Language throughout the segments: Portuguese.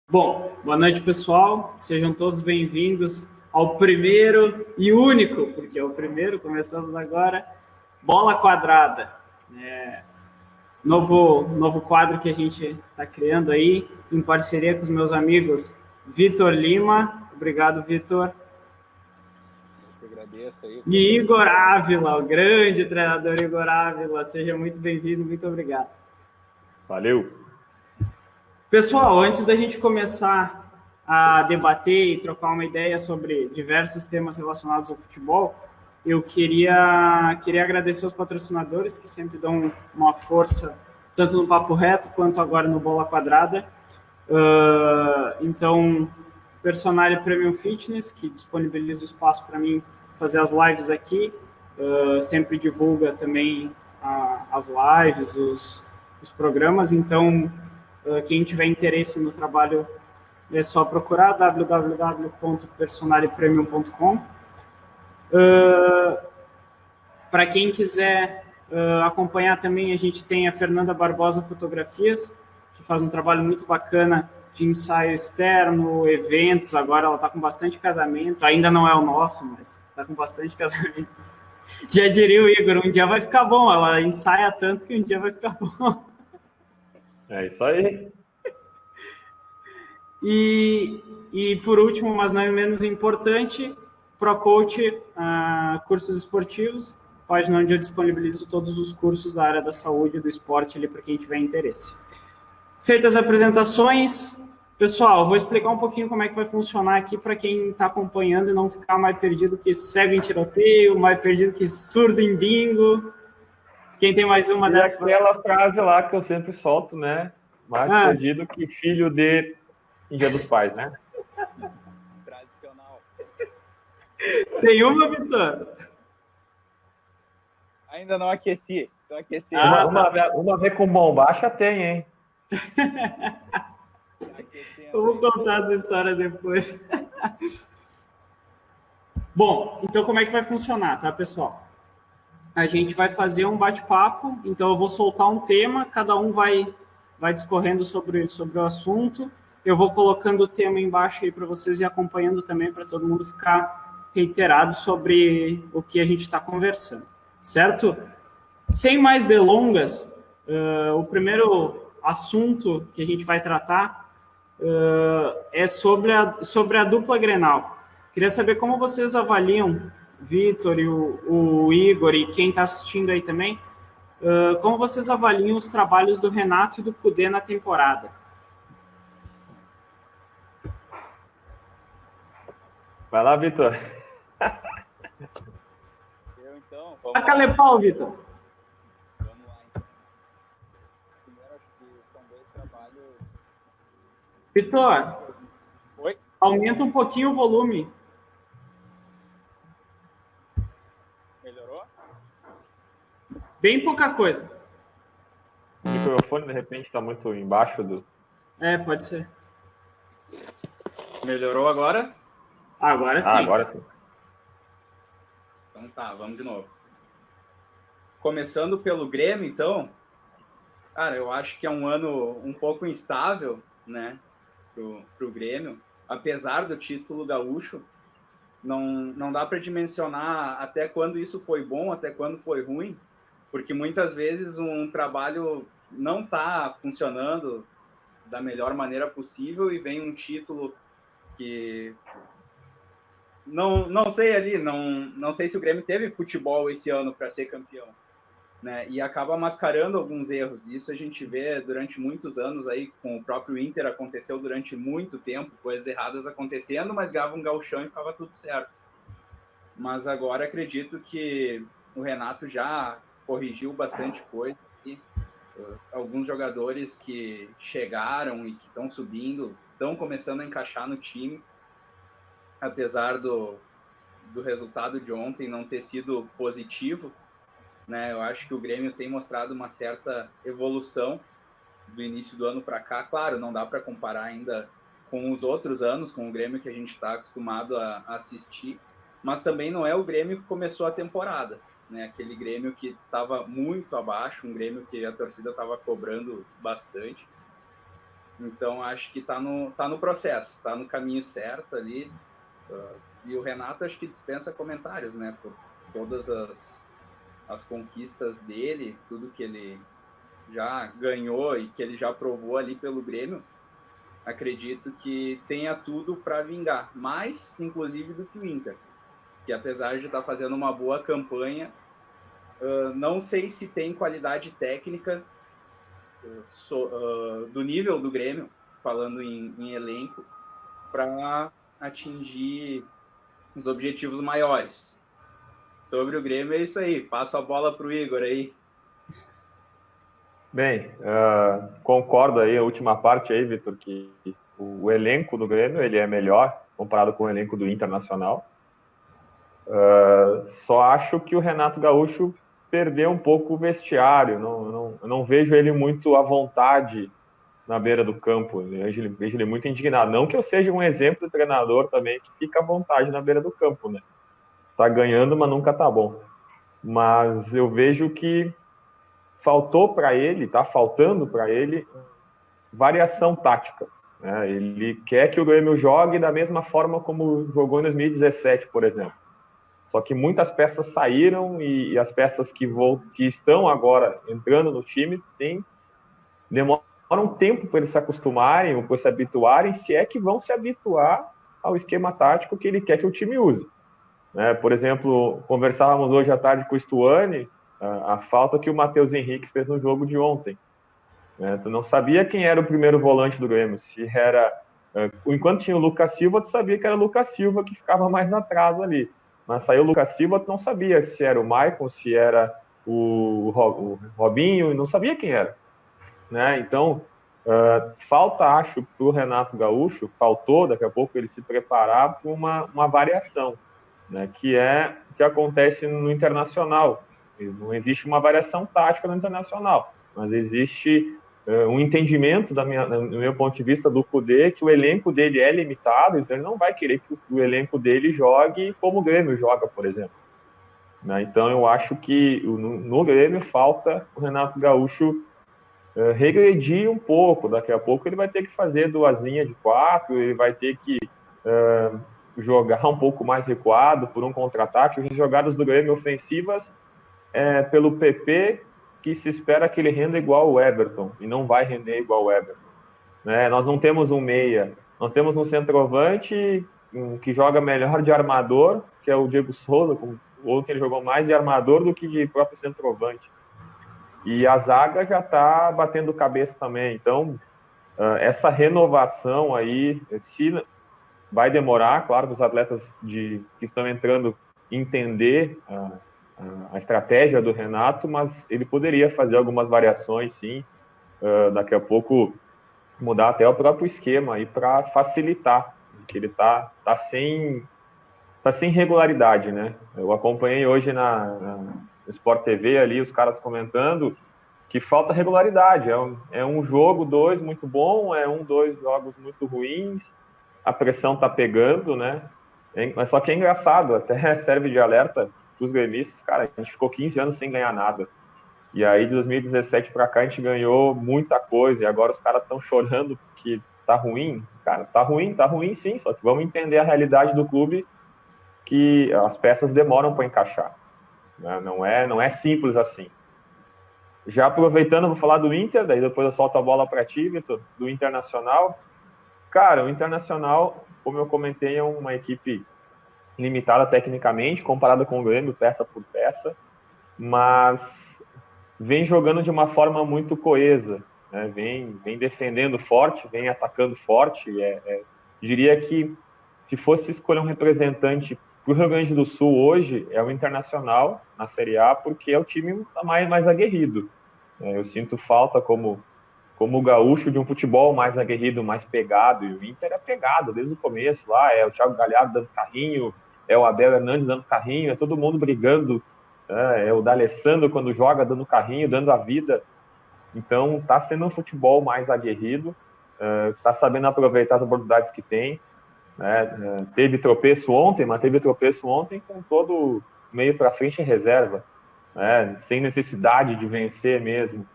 Bom, boa noite, pessoal. Sejam todos bem-vindos ao primeiro e único, porque é o primeiro, começamos agora, Bola Quadrada. Novo quadro que a gente está criando aí, em parceria com os meus amigos Vitor Lima. Obrigado, Vitor. Eu agradeço aí. E Igor Ávila, o grande treinador Igor Ávila. Seja muito bem-vindo, muito obrigado. Valeu! Pessoal, antes da gente começar a debater e trocar uma ideia sobre diversos temas relacionados ao futebol, eu queria agradecer aos patrocinadores que sempre dão uma força, tanto no Papo Reto quanto agora no Bola Quadrada. Então, Personale Premium Fitness, que disponibiliza o espaço para mim fazer as lives aqui, sempre divulga também as lives, os programas, então quem tiver interesse no trabalho é só procurar www.personalepremium.com. Para quem quiser acompanhar também, a gente tem a Fernanda Barbosa Fotografias, que faz um trabalho muito bacana de ensaio externo, eventos. Agora ela está com bastante casamento, ainda não é o nosso, mas está com bastante casamento. Já diria o Igor, um dia vai ficar bom. Ela ensaia tanto que um dia vai ficar bom. É isso aí. E por último, mas não é menos importante, ProCoach, cursos esportivos, página onde eu disponibilizo todos os cursos da área da saúde e do esporte ali para quem tiver interesse. Feitas as apresentações, pessoal, vou explicar um pouquinho como é que vai funcionar aqui para quem está acompanhando e não ficar mais perdido que cego em tiroteio, mais perdido que surdo em bingo. Quem tem mais uma dessas? Aquela frase lá que eu sempre solto, né? Mais perdido que filho de Dia dos Pais, né? Tradicional. Tem uma, Vitor? Ainda não aqueci. Uma vez com bombacha tem, hein? Eu vou contar essa história depois. Bom, então como é que vai funcionar, tá, pessoal? A gente vai fazer um bate-papo, então eu vou soltar um tema, cada um vai discorrendo sobre o assunto. Eu vou colocando o tema embaixo aí para vocês e acompanhando também, para todo mundo ficar reiterado sobre o que a gente está conversando, certo? Sem mais delongas, o primeiro assunto que a gente vai tratar é sobre a dupla Grenal. Queria saber como vocês avaliam, Vitor e o Igor e quem está assistindo aí também, como vocês avaliam os trabalhos do Renato e do Kudê na temporada? Vai lá, Vitor. Eu, então, Taca-lhe pau, Vitor. Vamos lá, então. Primeiro, acho que são dois trabalhos... Vitor, Oi? aumenta um pouquinho o volume. Melhorou? Bem pouca coisa. O microfone, de repente, está muito embaixo do... Pode ser. Melhorou agora? Agora sim. Agora sim. Então tá, vamos de novo. Começando pelo Grêmio, então, cara, eu acho que é um ano um pouco instável, né, pro Grêmio. Apesar do título gaúcho, não dá para dimensionar até quando isso foi bom, até quando foi ruim, porque muitas vezes um trabalho não está funcionando da melhor maneira possível e vem um título que... Não sei ali, não sei se o Grêmio teve futebol esse ano para ser campeão, né? E acaba mascarando alguns erros. Isso a gente vê durante muitos anos aí, com o próprio Inter aconteceu durante muito tempo, coisas erradas acontecendo, mas ganhava um gauchão e ficava tudo certo. Mas agora acredito que o Renato já corrigiu bastante coisa. E alguns jogadores que chegaram e que estão subindo, estão começando a encaixar no time. Apesar do resultado de ontem não ter sido positivo, né? Eu acho que o Grêmio tem mostrado uma certa evolução do início do ano para cá. Claro, não dá para comparar ainda com os outros anos, com o Grêmio que a gente está acostumado a assistir, mas também não é o Grêmio que começou a temporada, né? Aquele Grêmio que estava muito abaixo, um Grêmio que a torcida estava cobrando bastante. Então, acho que tá no processo, tá no caminho certo ali. E o Renato, acho que dispensa comentários, né? Por todas as conquistas dele, tudo que ele já ganhou e que ele já provou ali pelo Grêmio. Acredito que tenha tudo para vingar, mais, inclusive, do que o Inter, que apesar de estar fazendo uma boa campanha, não sei se tem qualidade técnica do nível do Grêmio, falando em elenco, para atingir os objetivos maiores. Sobre o Grêmio é isso aí. Passo a bola para o Igor aí. Bem, concordo aí, a última parte aí, Vitor, que o elenco do Grêmio ele é melhor comparado com o elenco do Internacional. Só acho que o Renato Gaúcho perdeu um pouco o vestiário, não vejo ele muito à vontade na beira do campo, vejo ele muito indignado. Não que eu seja um exemplo de treinador também que fica à vontade na beira do campo, né? Tá ganhando, mas nunca tá bom. Mas eu vejo que tá faltando para ele variação tática. Né? Ele quer que o Grêmio jogue da mesma forma como jogou em 2017, por exemplo. Só que muitas peças saíram e as peças que estão agora entrando no time demoram um tempo para eles se acostumarem ou para se habituarem, se é que vão se habituar ao esquema tático que ele quer que o time use. Né? Por exemplo, conversávamos hoje à tarde com o Stuani, a falta que o Matheus Henrique fez no jogo de ontem. Né? Tu não sabia quem era o primeiro volante do Grêmio, se era... Enquanto tinha o Lucas Silva, tu sabia que era o Lucas Silva que ficava mais atrás ali. Mas saiu o Lucas Silva, tu não sabia se era o Maicon, se era o Robinho, não sabia quem era. Né? Então, falta, acho, para o Renato Gaúcho, faltou daqui a pouco ele se preparar para uma variação, né? Que é o que acontece no Internacional. Não existe uma variação tática no Internacional, mas existe um entendimento, do meu ponto de vista, do Kudê, que o elenco dele é limitado, então ele não vai querer que o elenco dele jogue como o Grêmio joga, por exemplo. Né? Então eu acho que no Grêmio falta o Renato Gaúcho regredir um pouco. Daqui a pouco ele vai ter que fazer 2 linhas de 4, ele vai ter que jogar um pouco mais recuado por um contra-ataque. As jogadas do Grêmio ofensivas pelo PP, que se espera que ele renda igual o Everton, e não vai render igual o Everton. Né? Nós não temos um meia, nós temos um centroavante que joga melhor de armador, que é o Diego Souza. Ontem ele jogou mais de armador do que de próprio centroavante. E a zaga já está batendo cabeça também. Então, essa renovação aí, vai demorar, claro, os atletas que estão entrando entender a estratégia do Renato, mas ele poderia fazer algumas variações, sim. Daqui a pouco mudar até o próprio esquema aí para facilitar, porque ele tá sem regularidade, né? Eu acompanhei hoje no Sport TV ali os caras comentando que falta regularidade. É um jogo, 2 muito bom, 2 jogos muito ruins, a pressão tá pegando, né? Mas só que é engraçado, até serve de alerta para os gremistas. Cara, a gente ficou 15 anos sem ganhar nada. E aí, de 2017 para cá, a gente ganhou muita coisa. E agora os caras estão chorando porque tá ruim. Cara, tá ruim sim. Só que vamos entender a realidade do clube, que as peças demoram para encaixar. Né? Não é simples assim. Já aproveitando, vou falar do Inter, daí depois eu solto a bola para ti, Vitor, do Internacional. Cara, o Internacional, como eu comentei, é uma equipe limitada tecnicamente, comparada com o Grêmio, peça por peça, mas vem jogando de uma forma muito coesa, né? Vem defendendo forte, vem atacando forte. Diria que se fosse escolher um representante para o Rio Grande do Sul hoje, é o Internacional na Série A, porque é o time mais aguerrido. Eu sinto falta como o gaúcho de um futebol mais aguerrido, mais pegado, e o Inter é pegado desde o começo lá, é o Thiago Galhardo dando carrinho, é o Abel Hernandes dando carrinho, é todo mundo brigando, é o D'Alessandro quando joga dando carrinho, dando a vida. Então tá sendo um futebol mais aguerrido, tá sabendo aproveitar as oportunidades que tem, né? Teve tropeço ontem, mas teve tropeço ontem com todo meio para frente em reserva, né? Sem necessidade de vencer mesmo.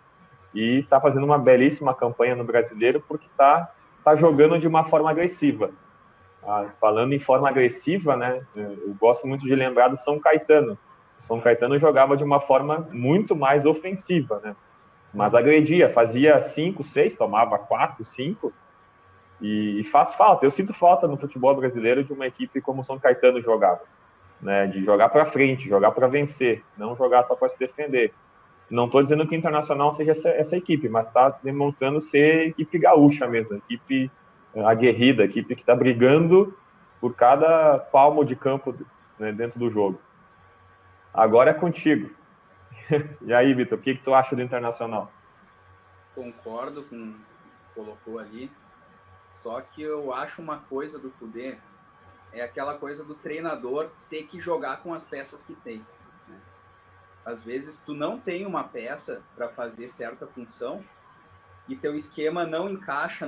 e está fazendo uma belíssima campanha no Brasileiro porque está jogando de uma forma agressiva. Falando em forma agressiva, né, eu gosto muito de lembrar do São Caetano. O São Caetano jogava de uma forma muito mais ofensiva, né, mas agredia, fazia 5, 6, tomava 4, 5, e faz falta. Eu sinto falta no futebol brasileiro de uma equipe como o São Caetano jogava, né, de jogar para frente, jogar para vencer, não jogar só para se defender. Não estou dizendo que o Internacional seja essa equipe, mas está demonstrando ser equipe gaúcha mesmo, equipe aguerrida, equipe que está brigando por cada palmo de campo, né, dentro do jogo. Agora é contigo. E aí, Vitor, o que tu acha do Internacional? Concordo com o que colocou ali, só que eu acho uma coisa do Kudê, é aquela coisa do treinador ter que jogar com as peças que tem. Às vezes tu não tem uma peça para fazer certa função e teu esquema não encaixa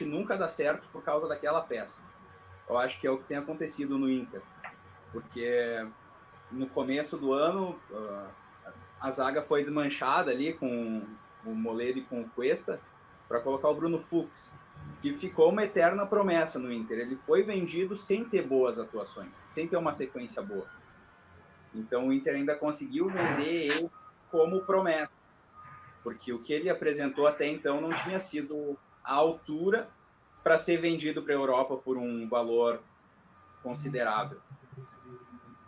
e nunca dá certo por causa daquela peça. Eu acho que é o que tem acontecido no Inter, porque no começo do ano a zaga foi desmanchada ali com o Moledo e com o Cuesta para colocar o Bruno Fux, que ficou uma eterna promessa no Inter. Ele foi vendido sem ter boas atuações, sem ter uma sequência boa. Então o Inter ainda conseguiu vender ele como promessa, porque o que ele apresentou até então não tinha sido à altura para ser vendido para a Europa por um valor considerável.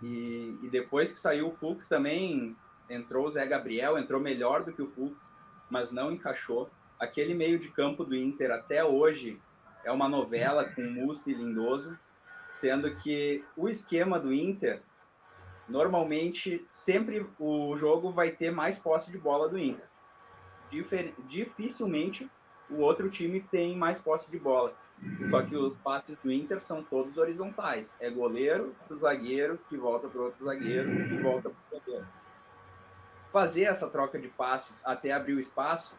E depois que saiu o Fux também entrou o Zé Gabriel, entrou melhor do que o Fux, mas não encaixou. Aquele meio de campo do Inter até hoje é uma novela com Musto e Lindoso, sendo que o esquema do Inter, normalmente, sempre o jogo vai ter mais posse de bola do Inter. Dificilmente o outro time tem mais posse de bola. Só que os passes do Inter são todos horizontais. É goleiro pro zagueiro, que volta para outro zagueiro, que volta para o goleiro. Fazer essa troca de passes até abrir o espaço,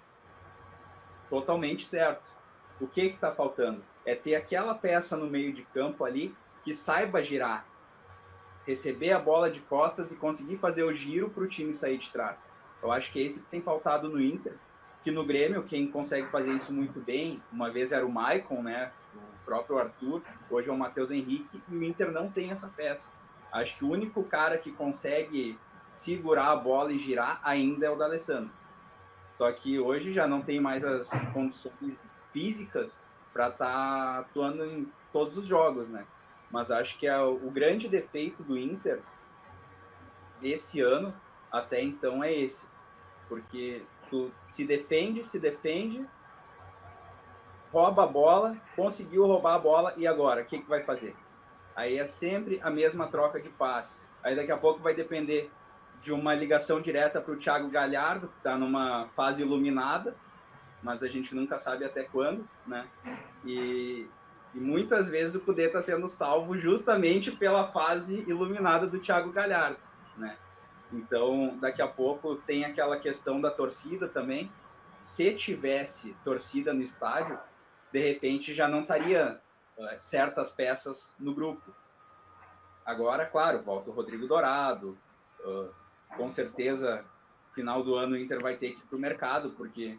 totalmente certo. O que está faltando? É ter aquela peça no meio de campo ali que saiba girar, receber a bola de costas e conseguir fazer o giro para o time sair de trás. Eu acho que é isso que tem faltado no Inter, que no Grêmio, quem consegue fazer isso muito bem, uma vez era o Maicon, né, o próprio Arthur, hoje é o Matheus Henrique, e o Inter não tem essa peça. Acho que o único cara que consegue segurar a bola e girar ainda é o D'Alessandro. Só que hoje já não tem mais as condições físicas para estar atuando em todos os jogos, né? Mas acho que o grande defeito do Inter esse ano, até então, é esse. Porque tu se defende, rouba a bola, conseguiu roubar a bola, e agora? O que vai fazer? Aí é sempre a mesma troca de passes. Aí daqui a pouco vai depender de uma ligação direta para o Thiago Galhardo, que está numa fase iluminada, mas a gente nunca sabe até quando, né? E muitas vezes o Kudê está sendo salvo justamente pela fase iluminada do Thiago Galhardo, né? Então, daqui a pouco tem aquela questão da torcida também. Se tivesse torcida no estádio, de repente já não estaria certas peças no grupo. Agora, claro, volta o Rodrigo Dourado, com certeza, final do ano o Inter vai ter que ir para o mercado, porque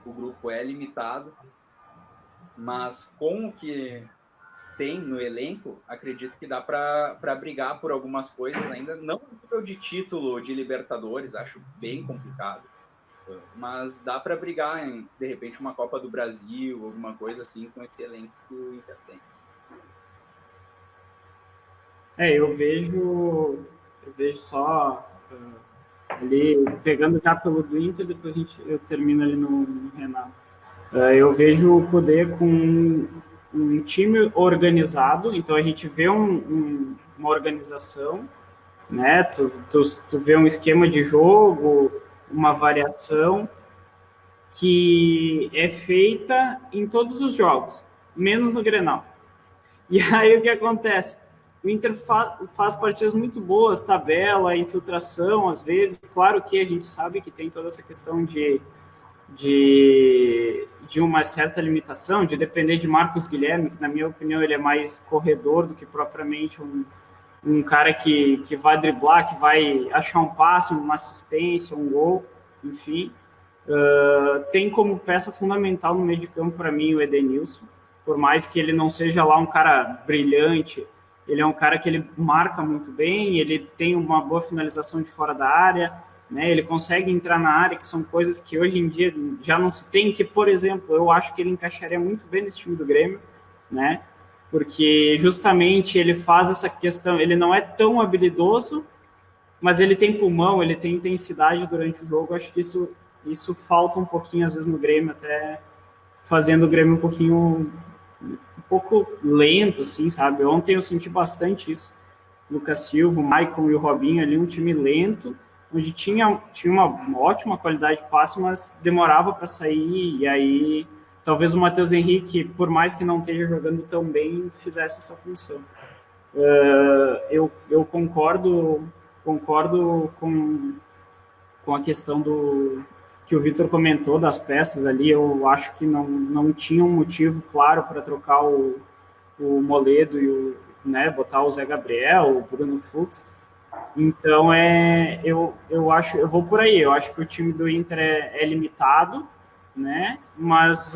o grupo é limitado, mas com o que tem no elenco, acredito que dá para brigar por algumas coisas ainda, não no nível de título de Libertadores, acho bem complicado, mas dá para brigar em, de repente, uma Copa do Brasil, alguma coisa assim, com esse elenco que o Inter tem. Eu vejo só ali, pegando já pelo do Inter, depois eu termino ali no Renato. Eu vejo o Kudê com um time organizado, então a gente vê uma organização, né? Tu vê um esquema de jogo, uma variação que é feita em todos os jogos, menos no Grenal. E aí o que acontece? O Inter faz partidas muito boas, tabela, infiltração, às vezes. Claro que a gente sabe que tem toda essa questão de uma certa limitação, de depender de Marcos Guilherme, que na minha opinião ele é mais corredor do que propriamente um cara que vai driblar, que vai achar um passe, uma assistência, um gol, enfim. Tem como peça fundamental no meio de campo para mim o Edenilson, por mais que ele não seja lá um cara brilhante, ele é um cara que ele marca muito bem, ele tem uma boa finalização de fora da área, né? Ele consegue entrar na área, que são coisas que hoje em dia já não se tem, que, por exemplo, eu acho que ele encaixaria muito bem nesse time do Grêmio, né? Porque justamente ele faz essa questão, ele não é tão habilidoso, mas ele tem pulmão, ele tem intensidade durante o jogo. Eu acho que isso falta um pouquinho, às vezes, no Grêmio, até fazendo o Grêmio um pouco lento, assim, sabe? Ontem eu senti bastante isso. Lucas Silva, o Maicon e o Robinho ali, um time lento, onde tinha uma ótima qualidade de passe, mas demorava para sair, e aí talvez o Matheus Henrique, por mais que não esteja jogando tão bem, fizesse essa função. Eu concordo com a questão que o Vitor comentou das peças ali. Eu acho que não tinha um motivo claro para trocar o Moledo e botar o Zé Gabriel, o Bruno Fux. Então eu vou por aí. Eu acho que o time do Inter é limitado, né? Mas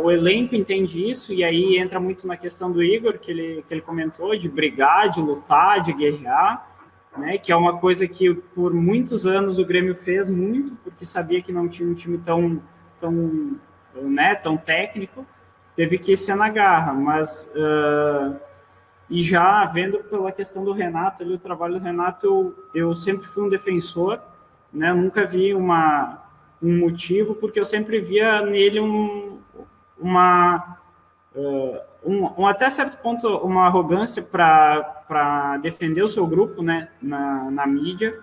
o elenco entende isso, e aí entra muito na questão do Igor, que ele comentou, de brigar, de lutar, de guerrear, né? Que é uma coisa que por muitos anos o Grêmio fez muito, porque sabia que não tinha um time tão técnico, teve que ser na garra, mas e já vendo pela questão do Renato, ali, o trabalho do Renato, eu sempre fui um defensor, né? Eu nunca vi um motivo, porque eu sempre via nele até certo ponto, uma arrogância para defender o seu grupo, né, na mídia,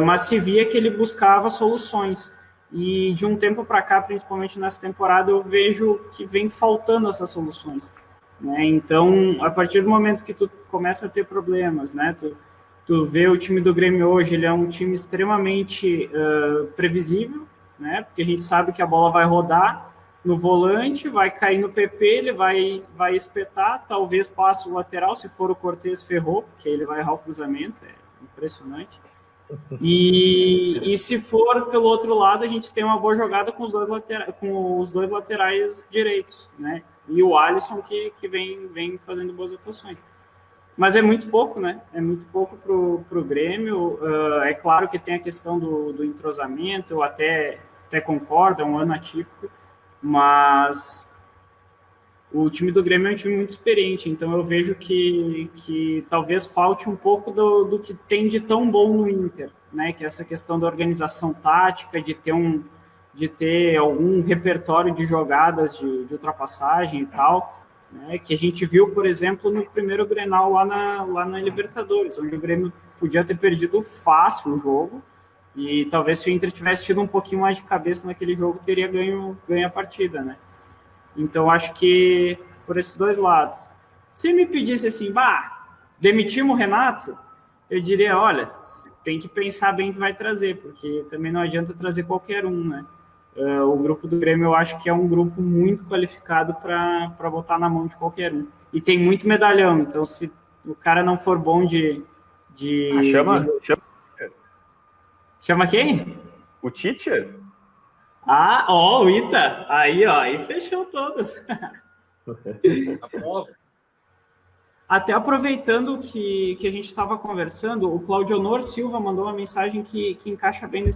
mas se via que ele buscava soluções. E de um tempo para cá, principalmente nessa temporada, eu vejo que vem faltando essas soluções, né? Então, a partir do momento que tu começa a ter problemas, né, tu vê o time do Grêmio hoje, ele é um time extremamente previsível, né, porque a gente sabe que a bola vai rodar no volante, vai cair no PP, ele vai espetar, talvez passe o lateral, se for o Cortez, ferrou, porque ele vai errar o cruzamento, é impressionante. E se for pelo outro lado, a gente tem uma boa jogada com os dois laterais direitos, né? E o Alisson que vem fazendo boas atuações. Mas é muito pouco, né? É muito pouco pro Grêmio. É claro que tem a questão do entrosamento, eu até concordo, é um ano atípico, mas o time do Grêmio é um time muito experiente, então eu vejo que talvez falte um pouco do que tem de tão bom no Inter, né? Que é essa questão da organização tática, de ter algum repertório de jogadas de ultrapassagem e tal, né? Que a gente viu, por exemplo, no primeiro Grenal lá na Libertadores, onde o Grêmio podia ter perdido fácil o jogo, e talvez se o Inter tivesse tido um pouquinho mais de cabeça naquele jogo, teria ganho a partida, né? Então, acho que por esses dois lados. Se me pedisse assim, demitimos o Renato, eu diria, olha, tem que pensar bem o que vai trazer, porque também não adianta trazer qualquer um, né? O grupo do Grêmio, eu acho que é um grupo muito qualificado para botar na mão de qualquer um. E tem muito medalhão, então se o cara não for bom Chama quem? O Tite? O Ita. Aí fechou todas. Até aproveitando que a gente estava conversando, o Claudionor Silva mandou uma mensagem que encaixa bem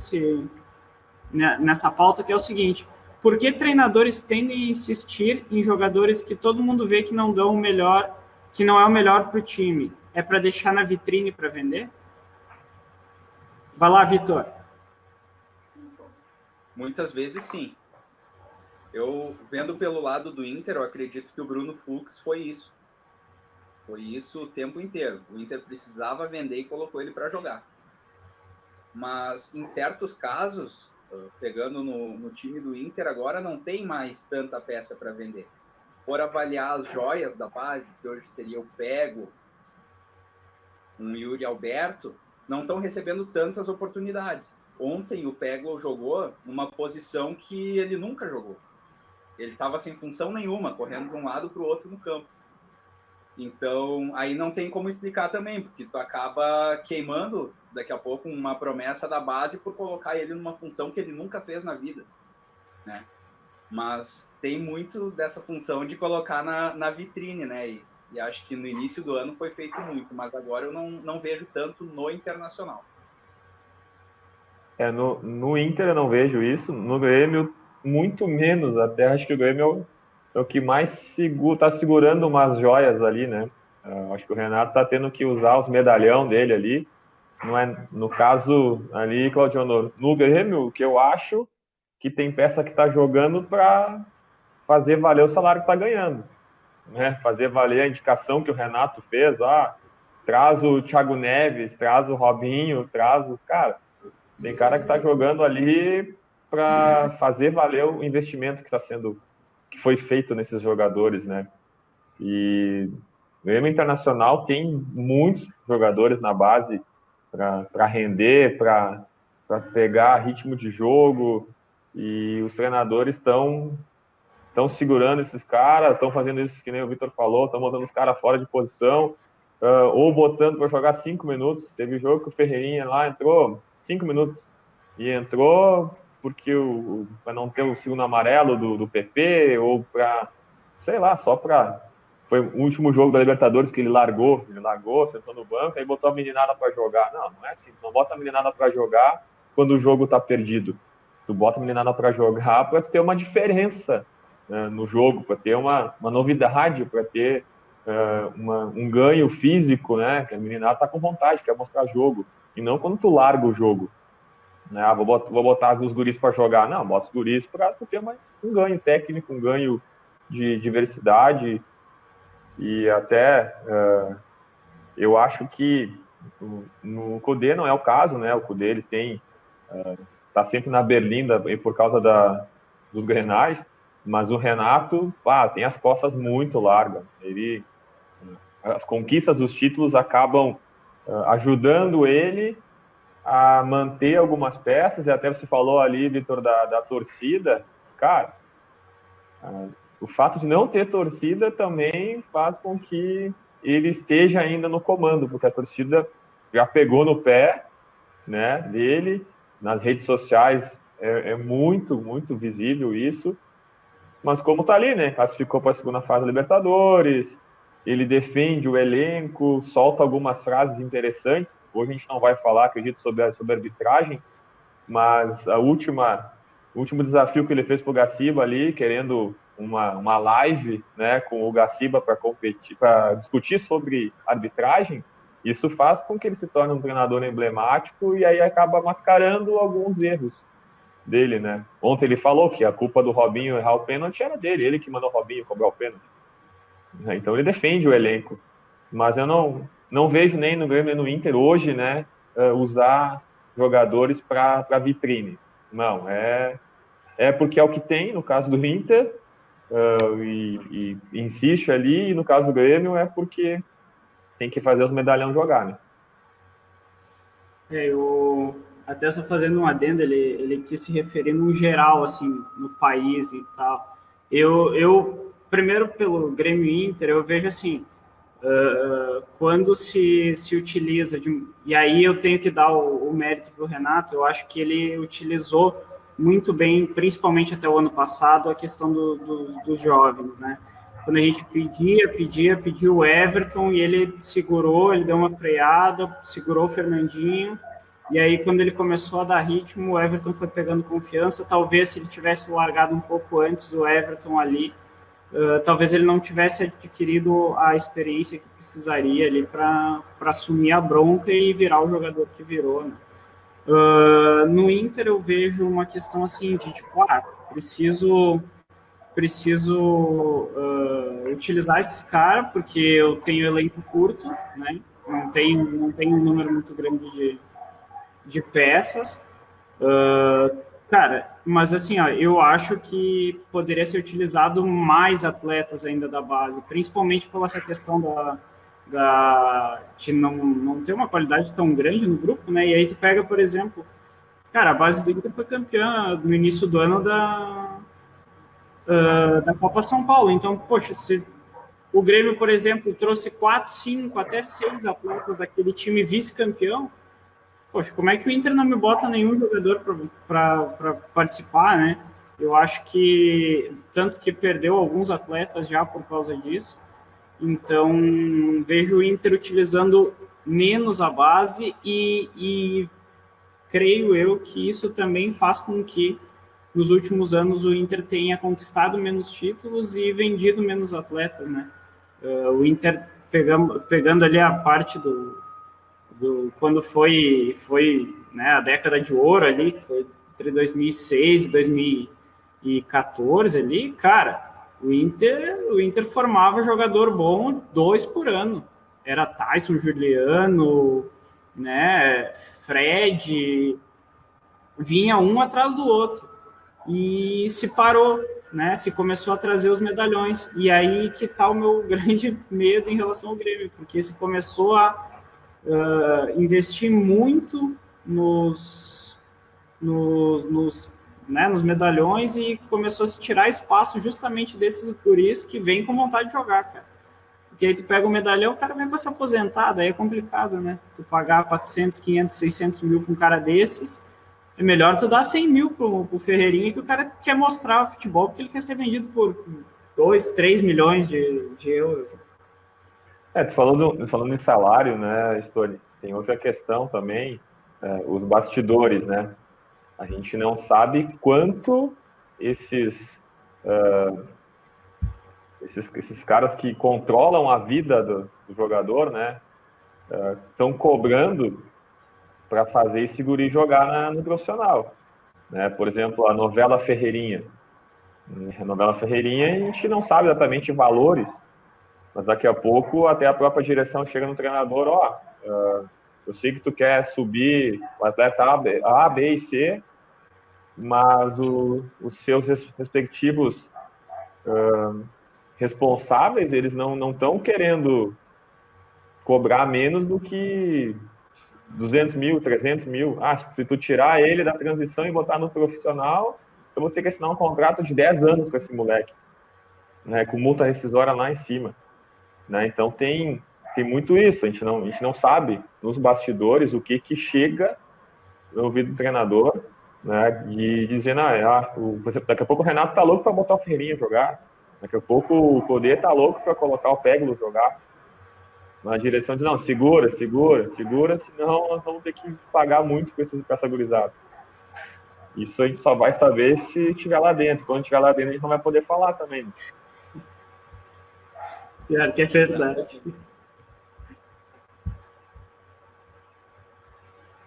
nessa pauta, que é o seguinte: por que treinadores tendem a insistir em jogadores que todo mundo vê que não dão o melhor, que não é o melhor para o time? É para deixar na vitrine para vender? Vai lá, Vitor. Muitas vezes, sim. Eu, vendo pelo lado do Inter, eu acredito que o Bruno Fux foi isso. Foi isso o tempo inteiro. O Inter precisava vender e colocou ele para jogar. Mas, em certos casos, pegando no time do Inter, agora não tem mais tanta peça para vender. Por avaliar as joias da base, que hoje seria o Pego, um Yuri Alberto, não estão recebendo tantas oportunidades. Ontem o Pego jogou numa posição que ele nunca jogou. Ele estava sem função nenhuma, correndo de um lado para o outro no campo. Então, aí não tem como explicar também, porque tu acaba queimando, daqui a pouco, uma promessa da base por colocar ele numa função que ele nunca fez na vida, né? Mas tem muito dessa função de colocar na vitrine, né? E acho que no início do ano foi feito muito, mas agora eu não vejo tanto no Internacional. No Inter eu não vejo isso, no Grêmio muito menos, até acho que o Grêmio é o que mais tá segurando umas joias ali, né? Acho que o Renato tá tendo que usar os medalhão dele ali, não é, no caso ali, Claudio Honor, no Grêmio, o que eu acho que tem peça que tá jogando para fazer valer o salário que tá ganhando, né? Fazer valer a indicação que o Renato fez, traz o Thiago Neves, traz o Robinho, cara, tem cara que está jogando ali para fazer valer o investimento que foi feito nesses jogadores, né? E o Grêmio Internacional tem muitos jogadores na base para render, para pegar ritmo de jogo, e os treinadores estão segurando esses caras, estão fazendo isso que nem o Vitor falou, estão botando os caras fora de posição, ou botando para jogar 5 minutos. Teve jogo que o Ferreirinha lá entrou 5 minutos, e entrou porque para não ter o segundo amarelo do PP, ou para, sei lá, só para... Foi o último jogo da Libertadores que ele largou, sentou no banco, aí botou a meninada para jogar. Não é assim, não bota a meninada para jogar quando o jogo tá perdido. Tu bota a meninada para jogar para ter uma diferença, né, no jogo, para ter uma novidade, para ter um ganho físico, né, que a meninada tá com vontade, quer mostrar jogo, e não quando tu larga o jogo. Né? Vou botar os guris para jogar. Não, bota os guris para ter um ganho técnico, um ganho de diversidade. E até eu acho que no Cudê não é o caso, né? O Cudê, ele tá sempre na berlinda por causa dos Grenais, mas o Renato tem as costas muito largas. As conquistas dos títulos acabam ajudando ele a manter algumas peças, e até você falou ali, Vitor, da torcida. Cara, o fato de não ter torcida também faz com que ele esteja ainda no comando, porque a torcida já pegou no pé, né, dele. Nas redes sociais é muito, muito visível isso, mas como tá ali, né, classificou para a segunda fase da Libertadores, ele defende o elenco, solta algumas frases interessantes. Hoje a gente não vai falar, acredito, sobre a arbitragem, mas o último desafio que ele fez para o Gaciba ali, querendo uma live, né, com o Gaciba para competir, para discutir sobre arbitragem, isso faz com que ele se torne um treinador emblemático, e aí acaba mascarando alguns erros dele, né? Ontem ele falou que a culpa do Robinho errar o pênalti era dele, ele que mandou o Robinho cobrar o pênalti. Então ele defende o elenco, mas eu não vejo nem no Grêmio nem no Inter hoje, né, usar jogadores para vitrine. Não, é porque é o que tem no caso do Inter, e insiste ali, e no caso do Grêmio é porque tem que fazer os medalhão jogar, né? Até só fazendo um adendo, ele quis se referir no geral, assim, no país e tal. Eu primeiro, pelo Grêmio e Inter, eu vejo assim, quando se utiliza, e aí eu tenho que dar o mérito para o Renato, eu acho que ele utilizou muito bem, principalmente até o ano passado, a questão dos jovens, né? Quando a gente pediu o Everton, e ele segurou, ele deu uma freada, segurou o Fernandinho, e aí quando ele começou a dar ritmo, o Everton foi pegando confiança. Talvez se ele tivesse largado um pouco antes o Everton ali, talvez ele não tivesse adquirido a experiência que precisaria ali para assumir a bronca e virar o jogador que virou, né? No Inter eu vejo uma questão assim de tipo, preciso utilizar esses caras porque eu tenho elenco curto, né? Não tenho um número muito grande de peças. Cara, mas assim, eu acho que poderia ser utilizado mais atletas ainda da base, principalmente pela essa questão de não ter uma qualidade tão grande no grupo, né? E aí tu pega, por exemplo, cara, a base do Inter foi campeã no início do ano da Copa São Paulo. Então, poxa, o Grêmio, por exemplo, trouxe 4, 5, até 6 atletas daquele time vice-campeão. Poxa, como é que o Inter não me bota nenhum jogador para participar, né? Eu acho que, tanto que perdeu alguns atletas já por causa disso. Então, vejo o Inter utilizando menos a base e creio eu que isso também faz com que, nos últimos anos, o Inter tenha conquistado menos títulos e vendido menos atletas, né? O Inter, pegando ali a parte do quando foi né, a década de ouro ali, que foi entre 2006 e 2014 ali, cara, o Inter formava jogador bom 2 por ano. Era Tyson, Juliano, né, Fred, vinha um atrás do outro. E se parou, né, se começou a trazer os medalhões. E aí que tá o meu grande medo em relação ao Grêmio, porque se começou a investir muito nos medalhões e começou a se tirar espaço justamente desses guris que vêm com vontade de jogar, cara. Porque aí tu pega o medalhão, o cara vem para se aposentar, daí é complicado, né? Tu pagar 400, 500, 600 mil para um cara desses, é melhor tu dar 100 mil pro Ferreirinha, que o cara quer mostrar o futebol, porque ele quer ser vendido por 2, 3 milhões de euros. Falando em salário, né, Stone, tem outra questão também, os bastidores, né? A gente não sabe quanto esses caras que controlam a vida do jogador, né, estão cobrando para fazer esse guri jogar no profissional, né? Por exemplo, a novela Ferreirinha. A novela Ferreirinha, a gente não sabe exatamente valores, mas daqui a pouco até a própria direção chega no treinador, eu sei que tu quer subir o atleta A, B e C, mas os seus respectivos responsáveis, eles não estão querendo cobrar menos do que 200 mil, 300 mil. Se tu tirar ele da transição e botar no profissional, eu vou ter que assinar um contrato de 10 anos com esse moleque, né, com multa rescisória lá em cima. Né? Então tem muito isso, a gente não sabe nos bastidores o que chega no ouvido do treinador, né, de dizendo, por exemplo, daqui a pouco o Renato tá louco para botar o Ferreirinha jogar, daqui a pouco o Codê tá louco para colocar o Peglo jogar, na direção de, não, segura, senão nós vamos ter que pagar muito com essa gurizada. Isso a gente só vai saber se estiver lá dentro, quando estiver lá dentro a gente não vai poder falar também. Pior que é verdade.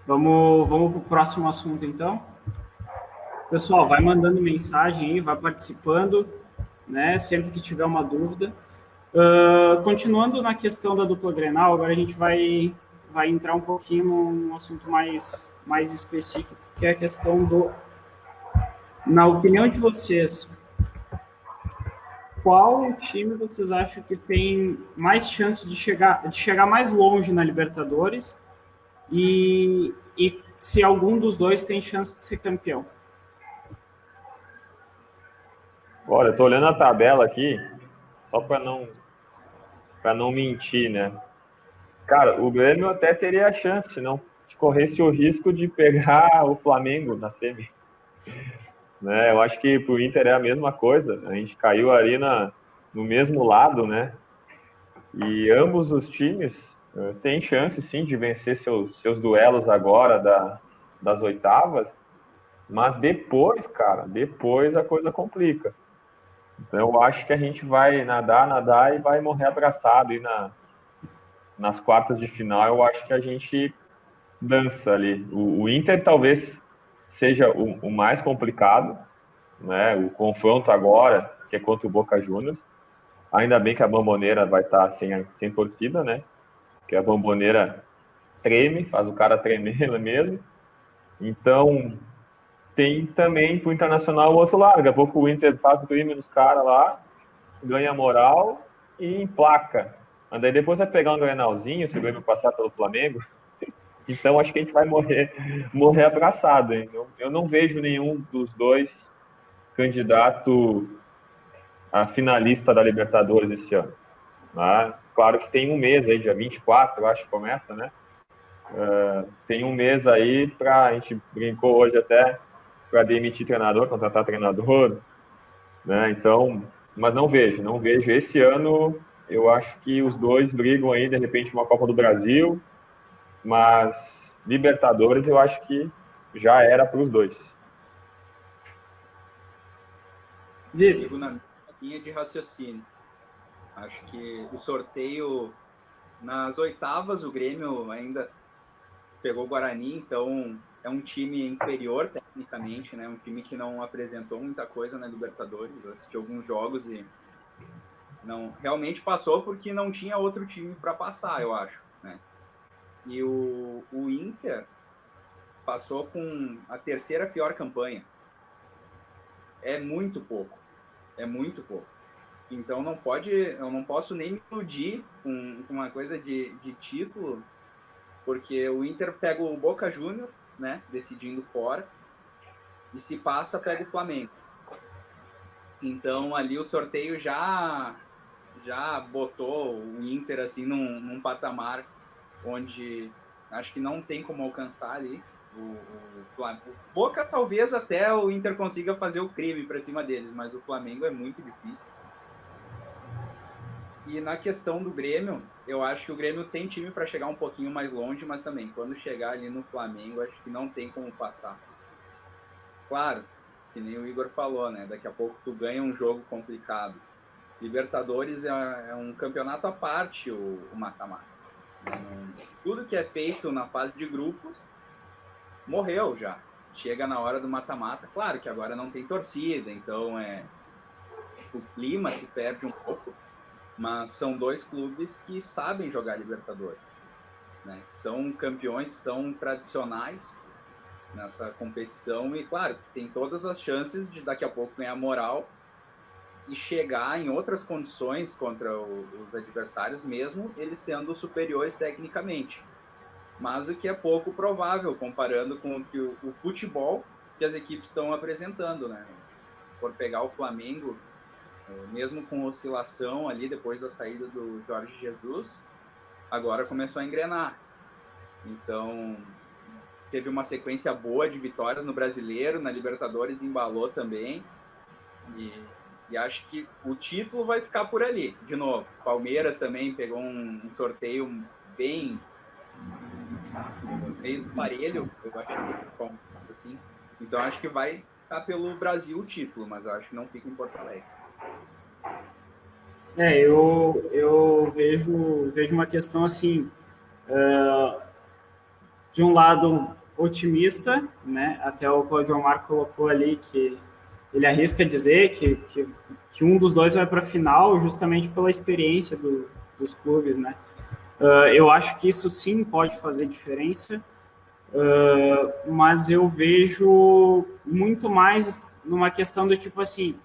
Vamos para o próximo assunto, então. Pessoal, vai mandando mensagem aí, vai participando, né? Sempre que tiver uma dúvida. Continuando na questão da dupla Grenal, agora a gente vai entrar um pouquinho num assunto mais específico, que é a questão na opinião de vocês, qual time vocês acham que tem mais chance de chegar mais longe na Libertadores e se algum dos dois tem chance de ser campeão? Olha, eu tô olhando a tabela aqui, só para não mentir, né? Cara, o Grêmio até teria a chance, se não corresse o risco de pegar o Flamengo na semi. Né? Eu acho que pro Inter é a mesma coisa. A gente caiu ali no mesmo lado, né? E ambos os times têm chance, sim, de vencer seus duelos agora das oitavas, mas depois a coisa complica. Então eu acho que a gente vai nadar e vai morrer abraçado. E nas quartas de final eu acho que a gente dança ali. O Inter talvez seja o mais complicado, né? O confronto agora, que é contra o Boca Juniors. Ainda bem que a Bombonera vai estar sem torcida, né? Porque a Bombonera treme, faz o cara tremer mesmo. Então, tem também pro Internacional o outro lado. Daqui a pouco o Inter faz o crime nos caras lá, ganha moral e emplaca. Mas daí depois vai pegar um Grenalzinho, se o Grêmio passar pelo Flamengo. Então, acho que a gente vai morrer abraçado. Hein? Eu não vejo nenhum dos dois candidato a finalista da Libertadores esse ano. né? Claro que tem um mês aí, dia 24, eu acho que começa, né? Tem um mês aí para, a gente brincou hoje até, para demitir treinador, contratar treinador, né? Então, mas não vejo. Esse ano, eu acho que os dois brigam aí, de repente, uma Copa do Brasil, mas Libertadores eu acho que já era para os dois. Sigo na linha de raciocínio. Acho que o sorteio nas oitavas, o Grêmio ainda pegou o Guarani, então é um time inferior tecnicamente, né? Um time que não apresentou muita coisa na Libertadores. Eu assisti alguns jogos e não realmente passou porque não tinha outro time para passar, eu acho, né? E o Inter passou com a terceira pior campanha. É muito pouco. Então eu não posso nem me iludir com uma coisa de título, porque o Inter pega o Boca Juniors, né, decidindo fora, e se passa, pega o Flamengo. Então ali o sorteio já botou o Inter assim num patamar onde acho que não tem como alcançar ali o Boca. Talvez até o Inter consiga fazer o crime para cima deles, mas o Flamengo é muito difícil. E na questão do Grêmio, eu acho que o Grêmio tem time para chegar um pouquinho mais longe, mas também, quando chegar ali no Flamengo, acho que não tem como passar. Claro, que nem o Igor falou, né? Daqui a pouco tu ganha um jogo complicado. Libertadores é um campeonato à parte, o mata-mata. Tudo que é feito na fase de grupos, morreu já. Chega na hora do mata-mata. Claro que agora não tem torcida, então o clima se perde um pouco. Mas são dois clubes que sabem jogar Libertadores, né? São campeões, são tradicionais nessa competição e, claro, tem todas as chances de daqui a pouco ganhar moral e chegar em outras condições contra os adversários, mesmo eles sendo superiores tecnicamente. Mas o que é pouco provável, comparando com o futebol que as equipes estão apresentando, né? Por pegar o Flamengo, mesmo com oscilação ali depois da saída do Jorge Jesus, agora começou a engrenar. Então, teve uma sequência boa de vitórias no Brasileiro, na Libertadores embalou também. E acho que o título vai ficar por ali, de novo. Palmeiras também pegou um sorteio bem meio desparelho, eu acho, assim. Então, acho que vai ficar pelo Brasil o título, mas eu acho que não fica em Porto Alegre. Eu vejo uma questão assim, de um lado otimista, né? Até o Claudio Omar colocou ali que ele arrisca dizer que um dos dois vai para a final justamente pela experiência dos clubes, né? Eu acho que isso sim pode fazer diferença, mas eu vejo muito mais numa questão do tipo assim,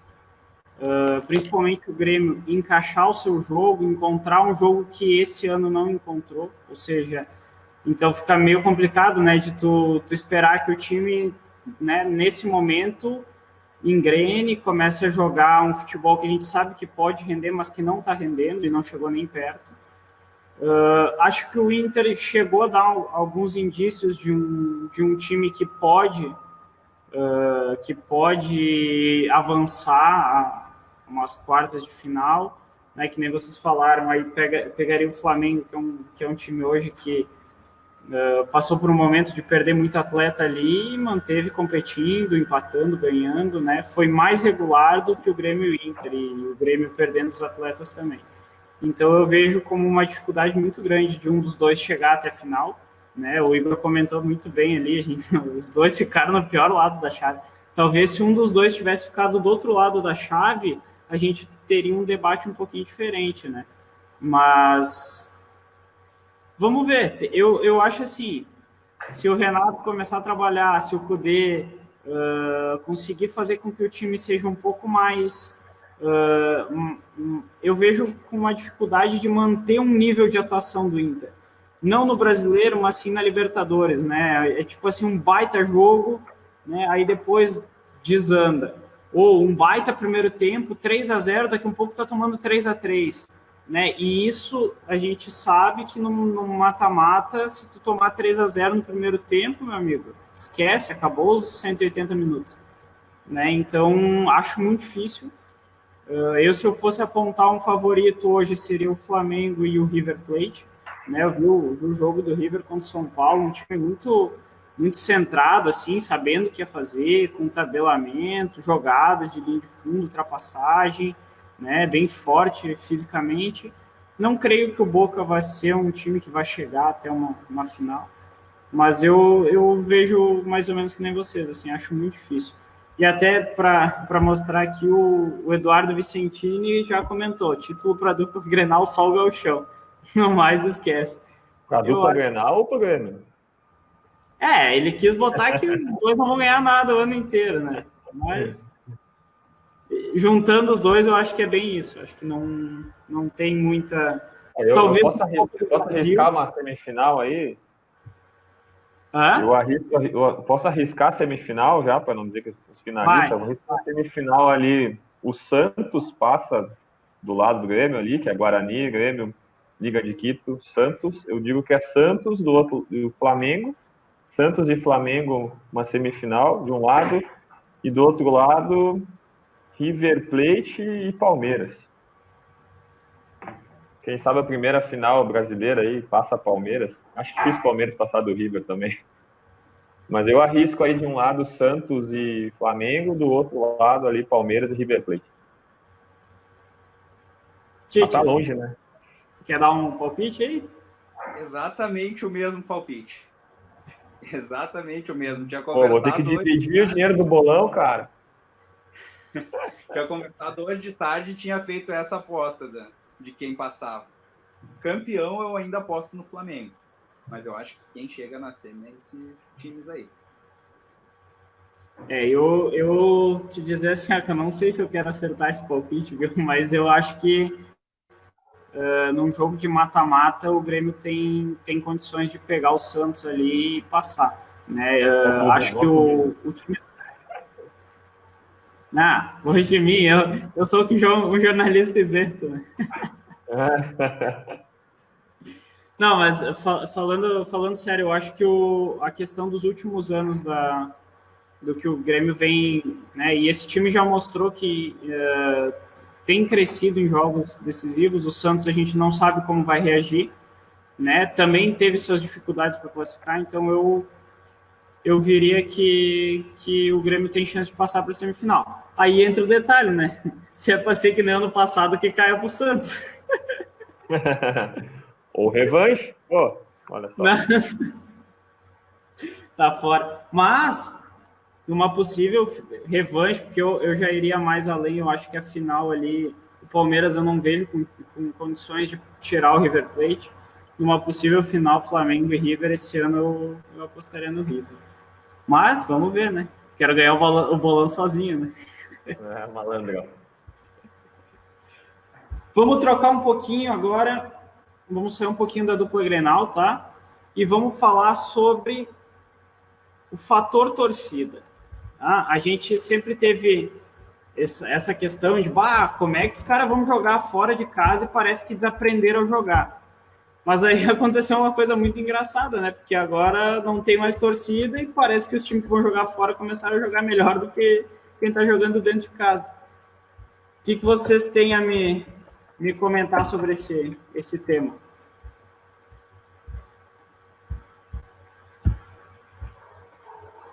principalmente o Grêmio encaixar o seu jogo, encontrar um jogo que esse ano não encontrou, ou seja, então fica meio complicado, né, de tu esperar que o time, né, nesse momento engrene, comece a jogar um futebol que a gente sabe que pode render, mas que não está rendendo e não chegou nem perto. Acho que o Inter chegou a dar alguns indícios de um time que pode avançar a umas quartas de final, né, que nem vocês falaram, aí pegaria o Flamengo, que é um time hoje que passou por um momento de perder muito atleta ali e manteve competindo, empatando, ganhando, né? Foi mais regular do que o Grêmio e o Inter, e o Grêmio perdendo os atletas também. Então eu vejo como uma dificuldade muito grande de um dos dois chegar até a final, né? O Igor comentou muito bem ali, os dois ficaram no pior lado da chave. Talvez se um dos dois tivesse ficado do outro lado da chave, a gente teria um debate um pouquinho diferente, né? Mas vamos ver. Eu acho assim, se o Renato começar a trabalhar, se o Kudê conseguir fazer com que o time seja um pouco mais... eu vejo com uma dificuldade de manter um nível de atuação do Inter. Não no Brasileiro, mas sim na Libertadores, né? É tipo assim, um baita jogo, né? Aí depois desanda. Ou um baita primeiro tempo, 3-0, daqui a um pouco tá tomando 3-3. né? E isso a gente sabe que no mata-mata, se tu tomar 3-0 no primeiro tempo, meu amigo, esquece, acabou os 180 minutos, né? Então, acho muito difícil. Se eu fosse apontar um favorito hoje, seria o Flamengo e o River Plate, né? Eu vi o jogo do River contra o São Paulo, um time muito centrado, assim, sabendo o que ia fazer, com tabelamento, jogadas de linha de fundo, ultrapassagem, né? Bem forte fisicamente. Não creio que o Boca vai ser um time que vai chegar até uma final, mas eu vejo mais ou menos que nem vocês, assim, acho muito difícil. E até para mostrar aqui, o Eduardo Vicentini já comentou, título para dupla Grenal, só o Gauchão. Não mais esquece. Para dupla Grenal ou para Grêmio? Ele quis botar que os dois não vão ganhar nada o ano inteiro, né? Mas juntando os dois, eu acho que é bem isso. Acho que não tem muita... Talvez eu posso arriscar uma semifinal aí? Eu posso arriscar a semifinal já, para não dizer que os finalistas. Vou arriscar a semifinal ali. O Santos passa do lado do Grêmio ali, que é Guarani, Grêmio, Liga de Quito, Santos. Eu digo que é Santos, do outro, do Flamengo. Santos e Flamengo, uma semifinal, de um lado. E do outro lado, River Plate e Palmeiras. Quem sabe a primeira final brasileira aí passa Palmeiras. Acho difícil o Palmeiras passar do River também. Mas eu arrisco aí de um lado Santos e Flamengo, do outro lado ali Palmeiras e River Plate. Mas tá longe, né? Quer dar um palpite aí? Exatamente o mesmo palpite. Exatamente o mesmo. Tinha conversado. Vou ter que dividir o dinheiro do bolão, cara. Tinha conversado hoje de tarde e tinha feito essa aposta de quem passava. Campeão eu ainda aposto no Flamengo. Mas eu acho que quem chega na semi é esses times aí. Eu te dizer assim, que eu não sei se eu quero acertar esse palpite, viu? Mas eu acho que num jogo de mata-mata o Grêmio tem condições de pegar o Santos ali e passar, né? Acho que o time... Longe de mim, eu sou um jornalista isento, né? Não, mas falando sério, eu acho que a questão dos últimos anos do que o Grêmio vem, né, e esse time já mostrou que tem crescido em jogos decisivos. O Santos a gente não sabe como vai reagir, né? Também teve suas dificuldades para classificar, então eu diria que o Grêmio tem chance de passar para a semifinal. Aí entra o detalhe, né? Se é para ser que nem ano passado que caiu para o Santos. Ou revanche? Pô, olha só. Tá fora. Mas, numa possível revanche, porque eu já iria mais além, eu acho que a final ali, o Palmeiras eu não vejo com condições de tirar o River Plate. Numa possível final, Flamengo e River, esse ano eu apostaria no River. Mas, vamos ver, né? Quero ganhar o bolão sozinho, né? Malandrão. Vamos trocar um pouquinho agora. Vamos sair um pouquinho da dupla Grenal, tá? E vamos falar sobre o fator torcida. Tá? A gente sempre teve essa questão de como é que os caras vão jogar fora de casa e parece que desaprenderam a jogar. Mas aí aconteceu uma coisa muito engraçada, né? Porque agora não tem mais torcida e parece que os times que vão jogar fora começaram a jogar melhor do que quem está jogando dentro de casa. O que vocês têm a me comentar sobre esse tema?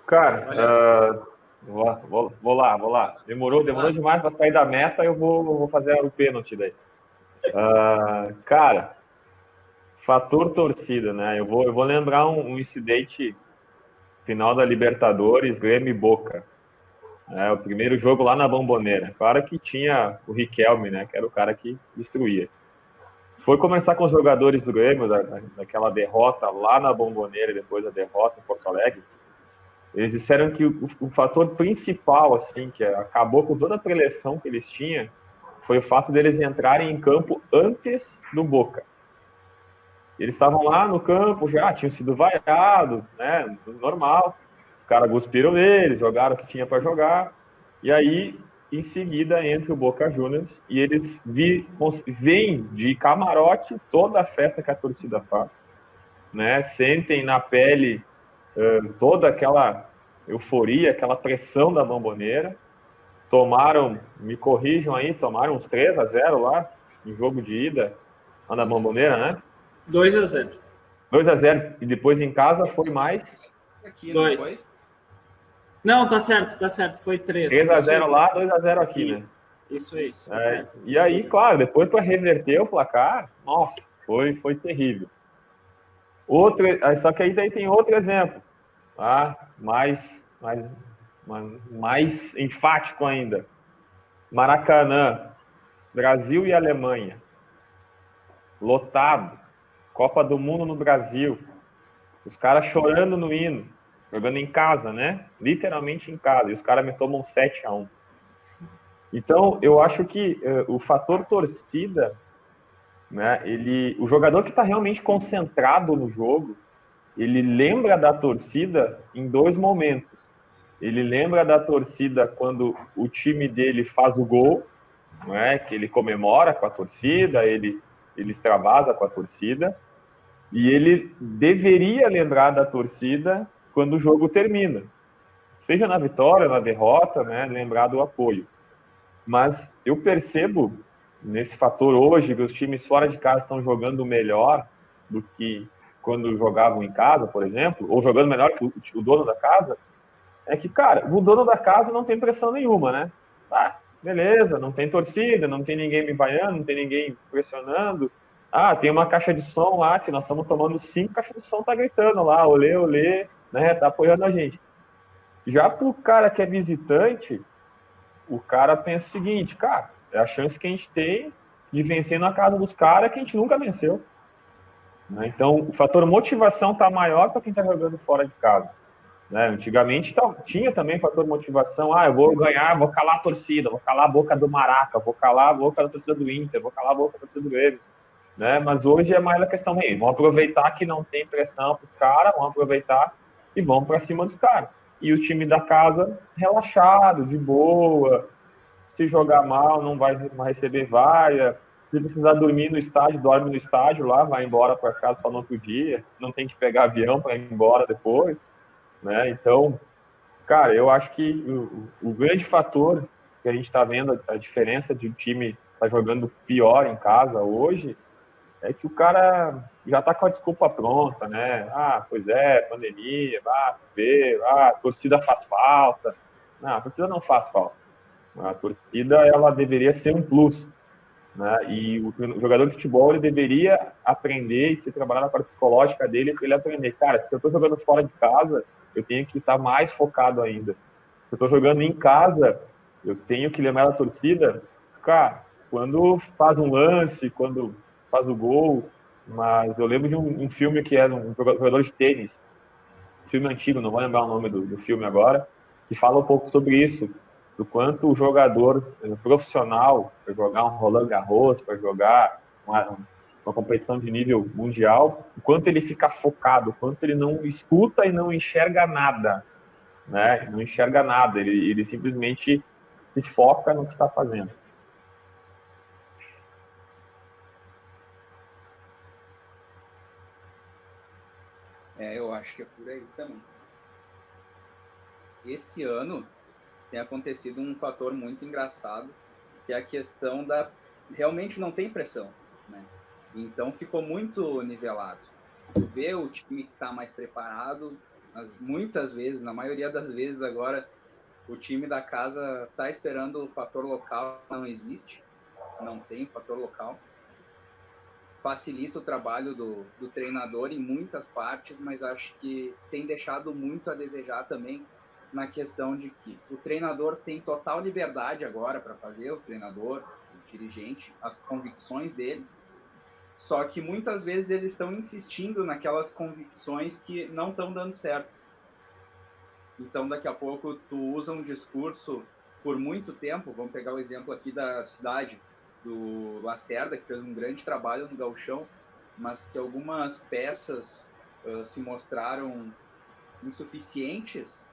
Cara, vou lá. Demorou demais para sair da meta, eu vou fazer o pênalti daí. Cara, fator torcida, né? Eu vou lembrar um incidente final da Libertadores, Grêmio e Boca. O primeiro jogo lá na Bombonera. Claro que tinha o Riquelme, né? Que era o cara que destruía. Foi começar com os jogadores do Grêmio, daquela derrota lá na Bombonera, depois da derrota em Porto Alegre. Eles disseram que o fator principal, assim, que acabou com toda a preleção que eles tinham, foi o fato deles entrarem em campo antes do Boca. Eles estavam lá no campo, já tinham sido vaiados, né? Normal. Os caras cuspiram neles, jogaram o que tinha para jogar. E aí em seguida entra o Boca Juniors e eles veem de camarote toda a festa que a torcida faz, né? Sentem na pele toda aquela euforia, aquela pressão da Bombonera. Tomaram, me corrijam aí, tomaram uns 3-0 lá em jogo de ida lá na Bombonera, né? 2-0. 2-0 e depois em casa foi mais Aqui, não 2. foi? Não, tá certo, foi 3. 3-0 lá, 2-0 aqui, Isso. né? Isso aí, tá certo. E aí, claro, depois para reverter o placar, nossa, foi terrível. Só que aí daí tem outro exemplo, tá? mais enfático ainda. Maracanã, Brasil e Alemanha, lotado, Copa do Mundo no Brasil, os caras chorando no hino, jogando em casa, né? Literalmente em casa, e os caras me tomam 7-1. Então, eu acho que o fator torcida, né? O jogador que está realmente concentrado no jogo, ele lembra da torcida em 2 momentos. Ele lembra da torcida quando o time dele faz o gol, né, que ele comemora com a torcida, ele extravasa com a torcida, e ele deveria lembrar da torcida quando o jogo termina. Seja na vitória, na derrota, né, lembrar do apoio. Mas eu percebo nesse fator hoje que os times fora de casa estão jogando melhor do que quando jogavam em casa, por exemplo, ou jogando melhor que o dono da casa, é que, cara, o dono da casa não tem pressão nenhuma, né? Tá, beleza, não tem torcida, não tem ninguém me vaiando, não tem ninguém pressionando. Ah, tem uma caixa de som lá, que nós estamos tomando 5 caixas de som, tá gritando lá, olê, olê, né? Tá apoiando a gente. Já pro cara que é visitante, o cara pensa o seguinte, cara, é a chance que a gente tem de vencer na casa dos caras que a gente nunca venceu. Né? Então, o fator motivação tá maior para quem tá jogando fora de casa. Né? Antigamente tinha também fator motivação, eu vou ganhar, vou calar a torcida, vou calar a boca do Maraca, vou calar a boca da torcida do Inter, vou calar a boca da torcida do Grêmio, né? Mas hoje é mais a questão, vamos aproveitar que não tem pressão para os caras, vamos aproveitar e vamos para cima dos caras. E o time da casa relaxado, de boa, se jogar mal não vai receber vaia, se precisar dormir no estádio, dorme no estádio lá, vai embora para casa só no outro dia, não tem que pegar avião para ir embora depois. Né? Então, cara, eu acho que o grande fator que a gente está vendo, a diferença de um time estar jogando pior em casa hoje, é que o cara já está com a desculpa pronta, né? Pois é, pandemia, a torcida faz falta. Não, a torcida não faz falta. A torcida, ela deveria ser um plus. Né? E o jogador de futebol, ele deveria aprender e se trabalhar na parte psicológica dele para ele aprender. Cara, se eu estou jogando fora de casa, eu tenho que estar mais focado ainda. Se eu estou jogando em casa, eu tenho que lembrar da torcida. Cara, quando faz um lance, quando faz o gol, mas eu lembro de um filme que era um jogador de tênis, filme antigo, não vou lembrar o nome do filme agora, que fala um pouco sobre isso, do quanto o jogador profissional, para jogar um Roland Garros, para jogar uma competição de nível mundial, o quanto ele fica focado, o quanto ele não escuta e não enxerga nada, né? Não enxerga nada, ele simplesmente se foca no que está fazendo. Eu acho que é por aí também. Esse ano tem acontecido um fator muito engraçado, que é a questão da... Realmente não tem pressão, né? Então ficou muito nivelado. Ver o time que está mais preparado, muitas vezes, na maioria das vezes agora, o time da casa está esperando o fator local, não existe, não tem fator local. Facilita o trabalho do treinador em muitas partes, mas acho que tem deixado muito a desejar também na questão de que o treinador tem total liberdade agora para fazer, o treinador, o dirigente, as convicções deles, só que muitas vezes eles estão insistindo naquelas convicções que não estão dando certo. Então, daqui a pouco, tu usa um discurso por muito tempo, vamos pegar o exemplo aqui da cidade, do Lacerda, que fez um grande trabalho no Gauchão, mas que algumas peças se mostraram insuficientes,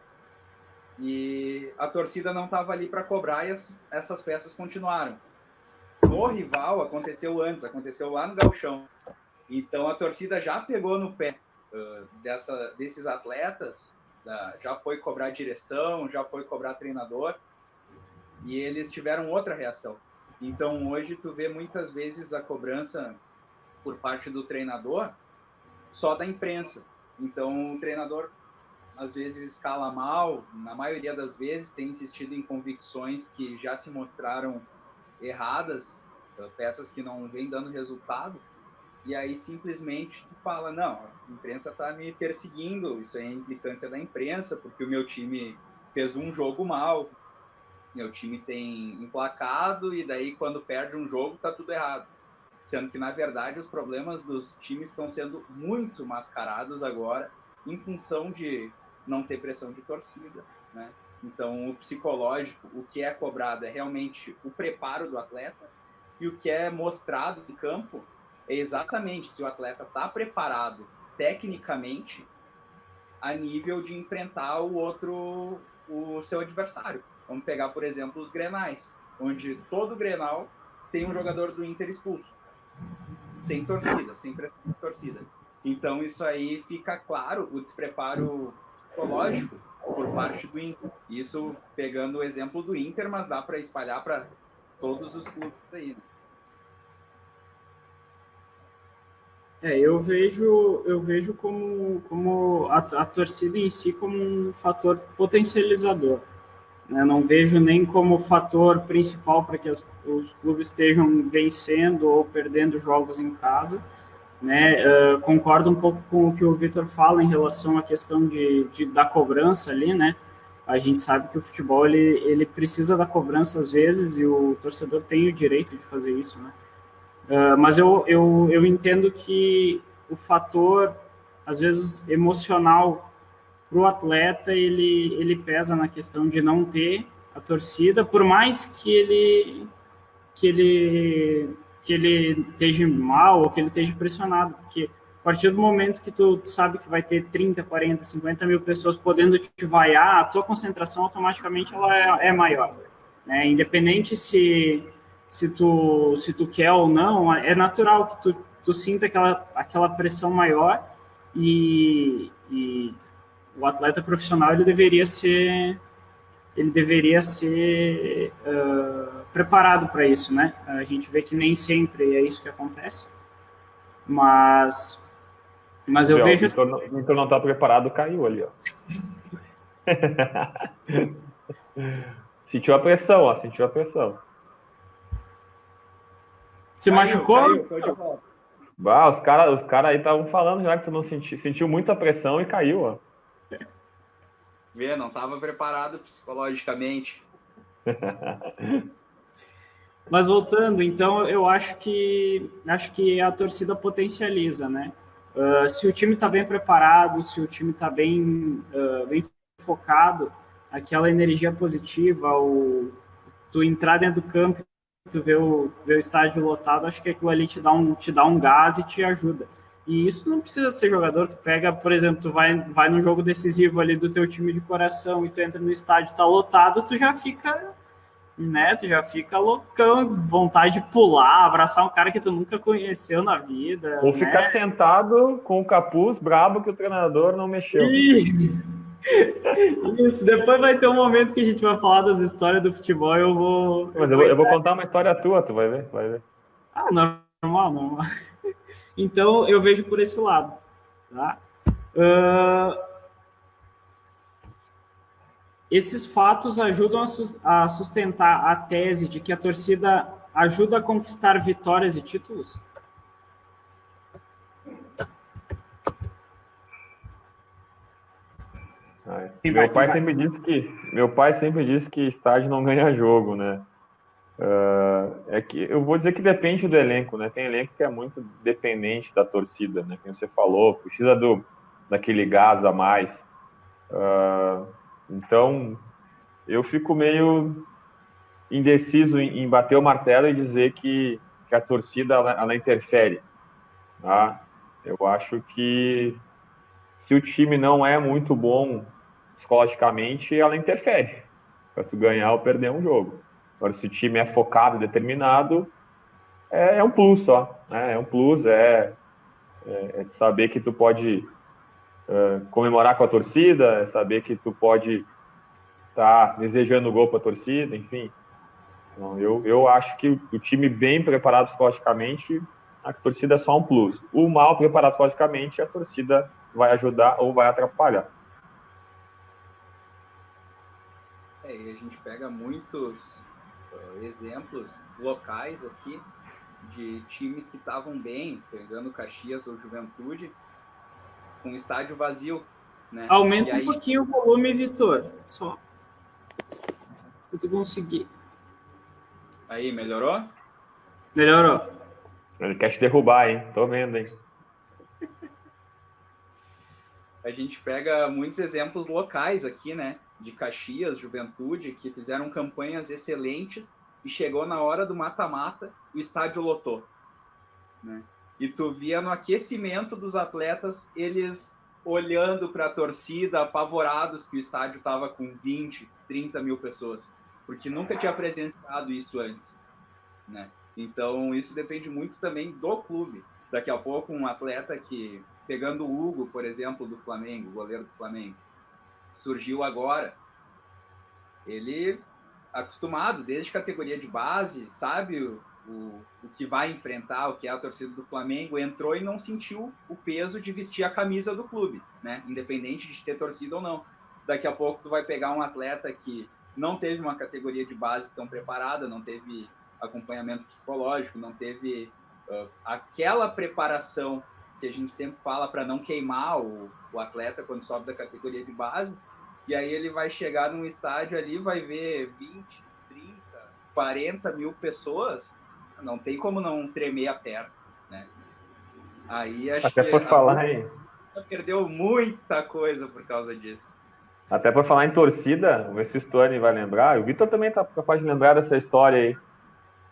e a torcida não estava ali para cobrar e essas peças continuaram. No rival aconteceu antes, aconteceu lá no Gauchão. Então a torcida já pegou no pé desses atletas, já foi cobrar direção, já foi cobrar treinador, e eles tiveram outra reação. Então hoje tu vê muitas vezes a cobrança por parte do treinador só da imprensa. Então o treinador às vezes escala mal, na maioria das vezes tem insistido em convicções que já se mostraram erradas, peças que não vêm dando resultado, e aí simplesmente tu fala, não, a imprensa está me perseguindo, isso é implicância da imprensa, porque o meu time fez um jogo mal, meu time tem emplacado, e daí quando perde um jogo tá tudo errado. Sendo que, na verdade, os problemas dos times estão sendo muito mascarados agora em função de não ter pressão de torcida, né? Então, o psicológico, o que é cobrado é realmente o preparo do atleta, e o que é mostrado em campo é exatamente se o atleta está preparado tecnicamente a nível de enfrentar o seu adversário. Vamos pegar, por exemplo, os Grenais, onde todo Grenal tem um jogador do Inter expulso, sem torcida, sem pressão de torcida. Então, isso aí fica claro, o despreparo psicológico por parte do Inter. Isso pegando o exemplo do Inter, mas dá para espalhar para todos os clubes aí, né? Eu vejo como a torcida em si como um fator potencializador. Né? Não vejo nem como fator principal para que os clubes estejam vencendo ou perdendo jogos em casa. Né? Concordo um pouco com o que o Vitor fala em relação à questão da cobrança ali, né? A gente sabe que o futebol ele precisa da cobrança às vezes e o torcedor tem o direito de fazer isso, né? Mas eu entendo que o fator, às vezes, emocional para o atleta, ele pesa na questão de não ter a torcida, por mais que ele esteja mal ou que ele esteja pressionado, porque a partir do momento que tu sabe que vai ter 30, 40, 50 mil pessoas podendo te vaiar, a tua concentração automaticamente ela é maior. Né? Independente se tu quer ou não, é natural que tu sinta aquela pressão maior e o atleta profissional ele deveria ser preparado para isso, né? A gente vê que nem sempre é isso que acontece, mas eu vejo... O Vitor não está preparado, caiu ali, ó. Sentiu a pressão, ó, sentiu a pressão. Se machucou? Os cara aí estavam falando já que tu não sentiu muita pressão e caiu, ó. Vê, não estava preparado psicologicamente. Mas voltando, então, eu acho que a torcida potencializa, né? Se o time está bem preparado, se o time está bem focado, aquela energia positiva, tu entrar dentro do campo, tu vê o estádio lotado, acho que aquilo ali te dá um gás e te ajuda. E isso não precisa ser jogador, tu pega, por exemplo, tu vai num jogo decisivo ali do teu time de coração e tu entra no estádio, tá lotado, tu já fica loucão, vontade de pular, abraçar um cara que tu nunca conheceu na vida. Ou ficar sentado com o capuz brabo que o treinador não mexeu. Isso, depois vai ter um momento que a gente vai falar das histórias do futebol, eu vou contar uma história tua, tu vai ver. Ah, normal. Então, eu vejo por esse lado. Tá? Esses fatos ajudam a sustentar a tese de que a torcida ajuda a conquistar vitórias e títulos? Meu pai sempre disse que estádio não ganha jogo, né? É que eu vou dizer que depende do elenco, né? Tem elenco que é muito dependente da torcida, né? Como você falou, precisa daquele gás a mais. Então, eu fico meio indeciso em bater o martelo e dizer que a torcida ela interfere. Tá? Eu acho que se o time não é muito bom psicologicamente, ela interfere para tu ganhar ou perder um jogo. Agora, se o time é focado e determinado, é um plus só, né? É um plus, é de saber que tu pode comemorar com a torcida, é saber que tu pode estar desejando o gol para a torcida, enfim. Então, eu acho que o time bem preparado psicologicamente, a torcida é só um plus. O mal preparado psicologicamente, a torcida vai ajudar ou vai atrapalhar. E a gente pega muitos exemplos locais aqui de times que estavam bem, pegando Caxias ou Juventude, com estádio vazio, né? Aumenta um pouquinho o volume, Vitor, só. Se tu conseguir. Aí, melhorou? Melhorou. Ele quer te derrubar, hein? Tô vendo, hein? A gente pega muitos exemplos locais aqui, né? De Caxias, Juventude, que fizeram campanhas excelentes e chegou na hora do mata-mata, o estádio lotou, né? E tu via no aquecimento dos atletas, eles olhando para a torcida, apavorados que o estádio estava com 20, 30 mil pessoas, porque nunca tinha presenciado isso antes, né? Então, isso depende muito também do clube. Daqui a pouco, um atleta que, pegando o Hugo, por exemplo, do Flamengo, o goleiro do Flamengo, surgiu agora, ele, acostumado, desde categoria de base, sabe o que vai enfrentar, o que é a torcida do Flamengo, entrou e não sentiu o peso de vestir a camisa do clube, né? Independente de ter torcida ou não. Daqui a pouco tu vai pegar um atleta que não teve uma categoria de base tão preparada, não teve acompanhamento psicológico, não teve aquela preparação que a gente sempre fala para não queimar o atleta quando sobe da categoria de base, e aí ele vai chegar num estádio ali, vai ver 20, 30, 40 mil pessoas, não tem como não tremer a perna, né? Aí acho Até que por falar em... perdeu muita coisa por causa disso. Até por falar em torcida, vamos ver se o Stone vai lembrar. O Vitor também tá capaz de lembrar dessa história aí.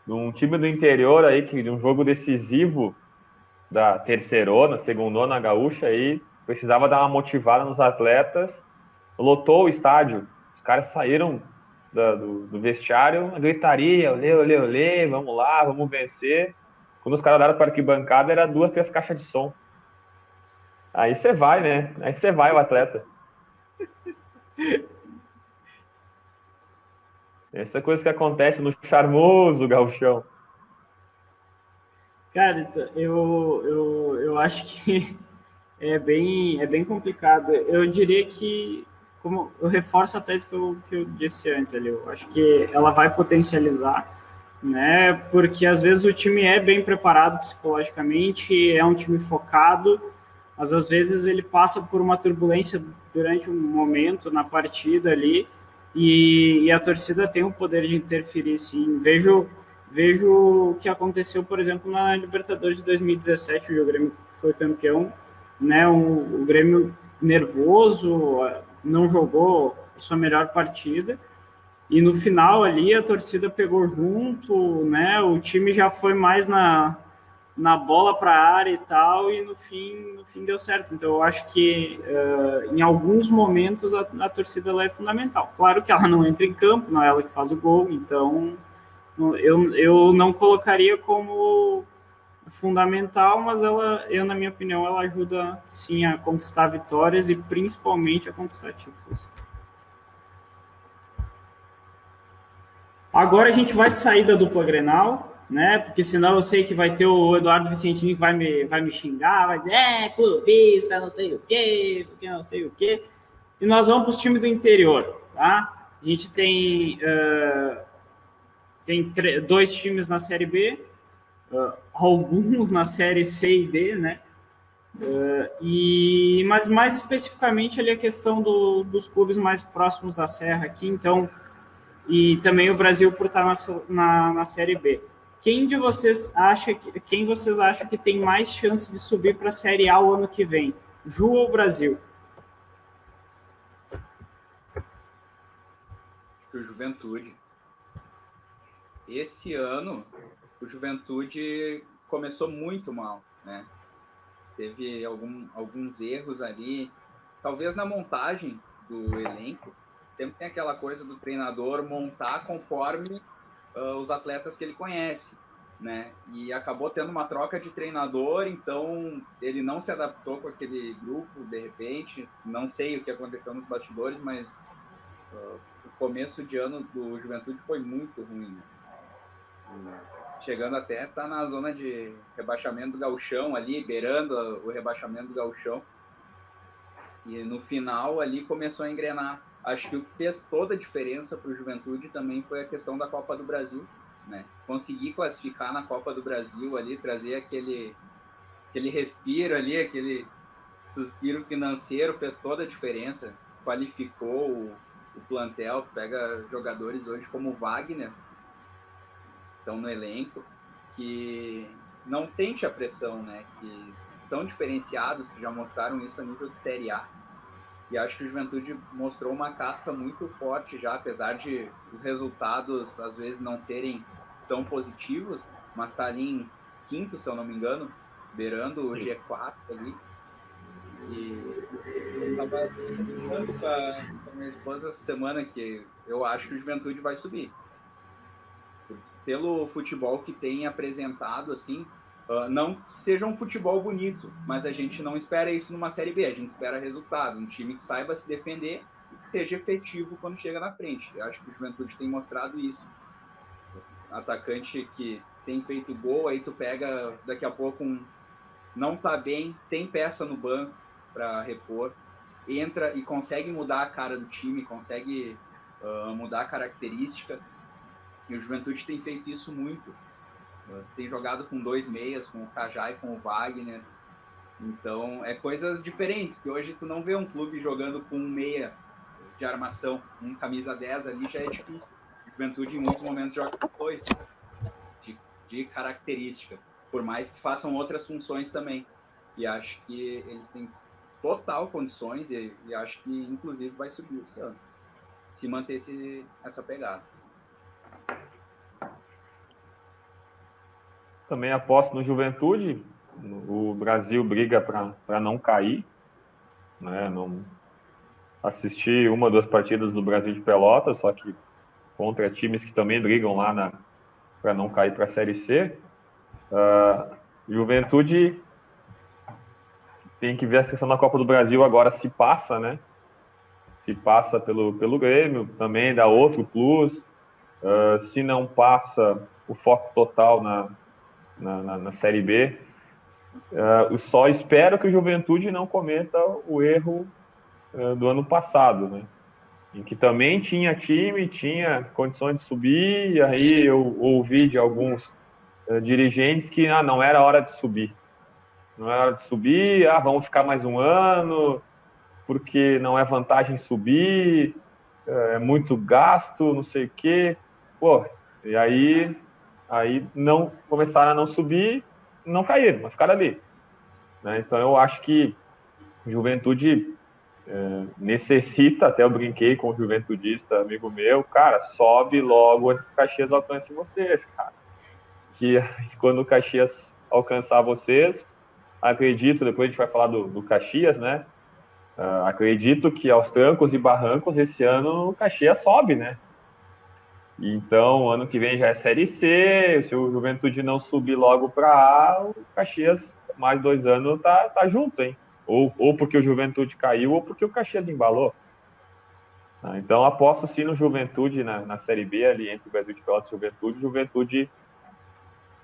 De um time do interior aí, de um jogo decisivo da terceirona, segundona gaúcha aí, precisava dar uma motivada nos atletas, lotou o estádio. Os caras saíram do vestiário, gritaria, olê, olê, olê, vamos lá, vamos vencer. Quando os caras olharam para a arquibancada, era 2, 3 caixas de som. Aí você vai, né? Aí você vai, o atleta. Essa é coisa que acontece no charmoso gauchão. Cara, eu acho que é bem complicado. Eu diria que, como eu reforço a tese que eu disse antes ali, eu acho que ela vai potencializar, né? Porque às vezes o time é bem preparado psicologicamente, é um time focado, mas às vezes ele passa por uma turbulência durante um momento na partida ali, e a torcida tem o poder de interferir, sim. Vejo o que aconteceu, por exemplo, na Libertadores de 2017, o Grêmio foi campeão, né? O Grêmio nervoso, não jogou a sua melhor partida, e no final ali a torcida pegou junto, né? O time já foi mais na bola para a área e tal, e no fim deu certo. Então eu acho que em alguns momentos a torcida ela é fundamental. Claro que ela não entra em campo, não é ela que faz o gol, então eu não colocaria como fundamental, mas eu, na minha opinião, ela ajuda sim a conquistar vitórias e principalmente a conquistar títulos. Agora a gente vai sair da dupla Grenal, né? Porque senão eu sei que vai ter o Eduardo Vicentini que vai me xingar, vai dizer, clubista, não sei o quê, porque não sei o quê. E nós vamos para os times do interior, tá? A gente tem 2 times na Série B, alguns na Série C e D, né? Mas mais especificamente ali a questão dos clubes mais próximos da Serra aqui, então, e também o Brasil por estar na Série B. Quem vocês acham que tem mais chance de subir para a Série A o ano que vem? Ju ou Brasil? Acho que o Juventude. Esse ano, o Juventude começou muito mal, né? Teve alguns erros ali, talvez na montagem do elenco, sempre tem aquela coisa do treinador montar conforme os atletas que ele conhece, né? E acabou tendo uma troca de treinador, então ele não se adaptou com aquele grupo, de repente. Não sei o que aconteceu nos bastidores, mas o começo de ano do Juventude foi muito ruim, né? Chegando até tá na zona de rebaixamento do Gauchão ali, beirando o rebaixamento do Gauchão. E no final ali começou a engrenar. Acho que o que fez toda a diferença para o Juventude também foi a questão da Copa do Brasil, né? Conseguir classificar na Copa do Brasil ali, trazer aquele respiro ali, aquele suspiro financeiro, fez toda a diferença. Qualificou o plantel, pega jogadores hoje como o Wagner, estão no elenco, que não sente a pressão, né? Que são diferenciados, que já mostraram isso a nível de Série A. E acho que o Juventude mostrou uma casca muito forte já, apesar de os resultados às vezes não serem tão positivos, mas está ali em quinto, se eu não me engano, beirando o G4 ali. E eu estava conversando com a minha esposa essa semana que eu acho que o Juventude vai subir. Pelo futebol que tem apresentado, assim, não que seja um futebol bonito, mas a gente não espera isso numa Série B, a gente espera resultado, um time que saiba se defender e que seja efetivo quando chega na frente. Eu acho que o Juventude tem mostrado isso. Atacante que tem feito gol, aí tu pega daqui a pouco não tá bem, tem peça no banco para repor, entra e consegue mudar a cara do time, consegue mudar a característica. E o Juventude tem feito isso muito. Tem jogado com 2 meias, com o Cajá e com o Wagner. Então, é coisas diferentes, que hoje tu não vê um clube jogando com um meia de armação, um camisa 10 ali já é difícil. O Juventude, em muitos momentos, joga com 2 de característica, por mais que façam outras funções também. E acho que eles têm total condições e acho que, inclusive, vai subir esse ano, se manter essa pegada. Também aposto no Juventude. O Brasil briga para não cair, né? Não assisti 1 ou 2 partidas do Brasil de Pelotas, só que contra times que também brigam lá para não cair para a Série C. Juventude tem que ver a questão da Copa do Brasil agora, se passa, né? Se passa pelo Grêmio, também dá outro plus. Se não passa, o foco total na Série B. Eu só espero que o Juventude não cometa o erro do ano passado, né? Em que também tinha time, tinha condições de subir, e aí eu ouvi de alguns dirigentes que não era hora de subir. Não era hora de subir, vamos ficar mais um ano, porque não é vantagem subir, é muito gasto, não sei o quê. Pô, e aí não começaram a não subir, não caíram, mas ficaram ali, né? Então eu acho que Juventude necessita, até eu brinquei com um juventudista amigo meu, cara, sobe logo antes que o Caxias alcance vocês, cara. Que quando o Caxias alcançar vocês, acredito, depois a gente vai falar do Caxias, né? Acredito que aos trancos e barrancos esse ano o Caxias sobe, né? Então, ano que vem já é Série C, se o Juventude não subir logo para A, o Caxias, mais 2 anos, tá junto, hein? Ou porque o Juventude caiu, ou porque o Caxias embalou. Então, aposto sim no Juventude na Série B, ali entre o Brasil de Pelotas e o Juventude,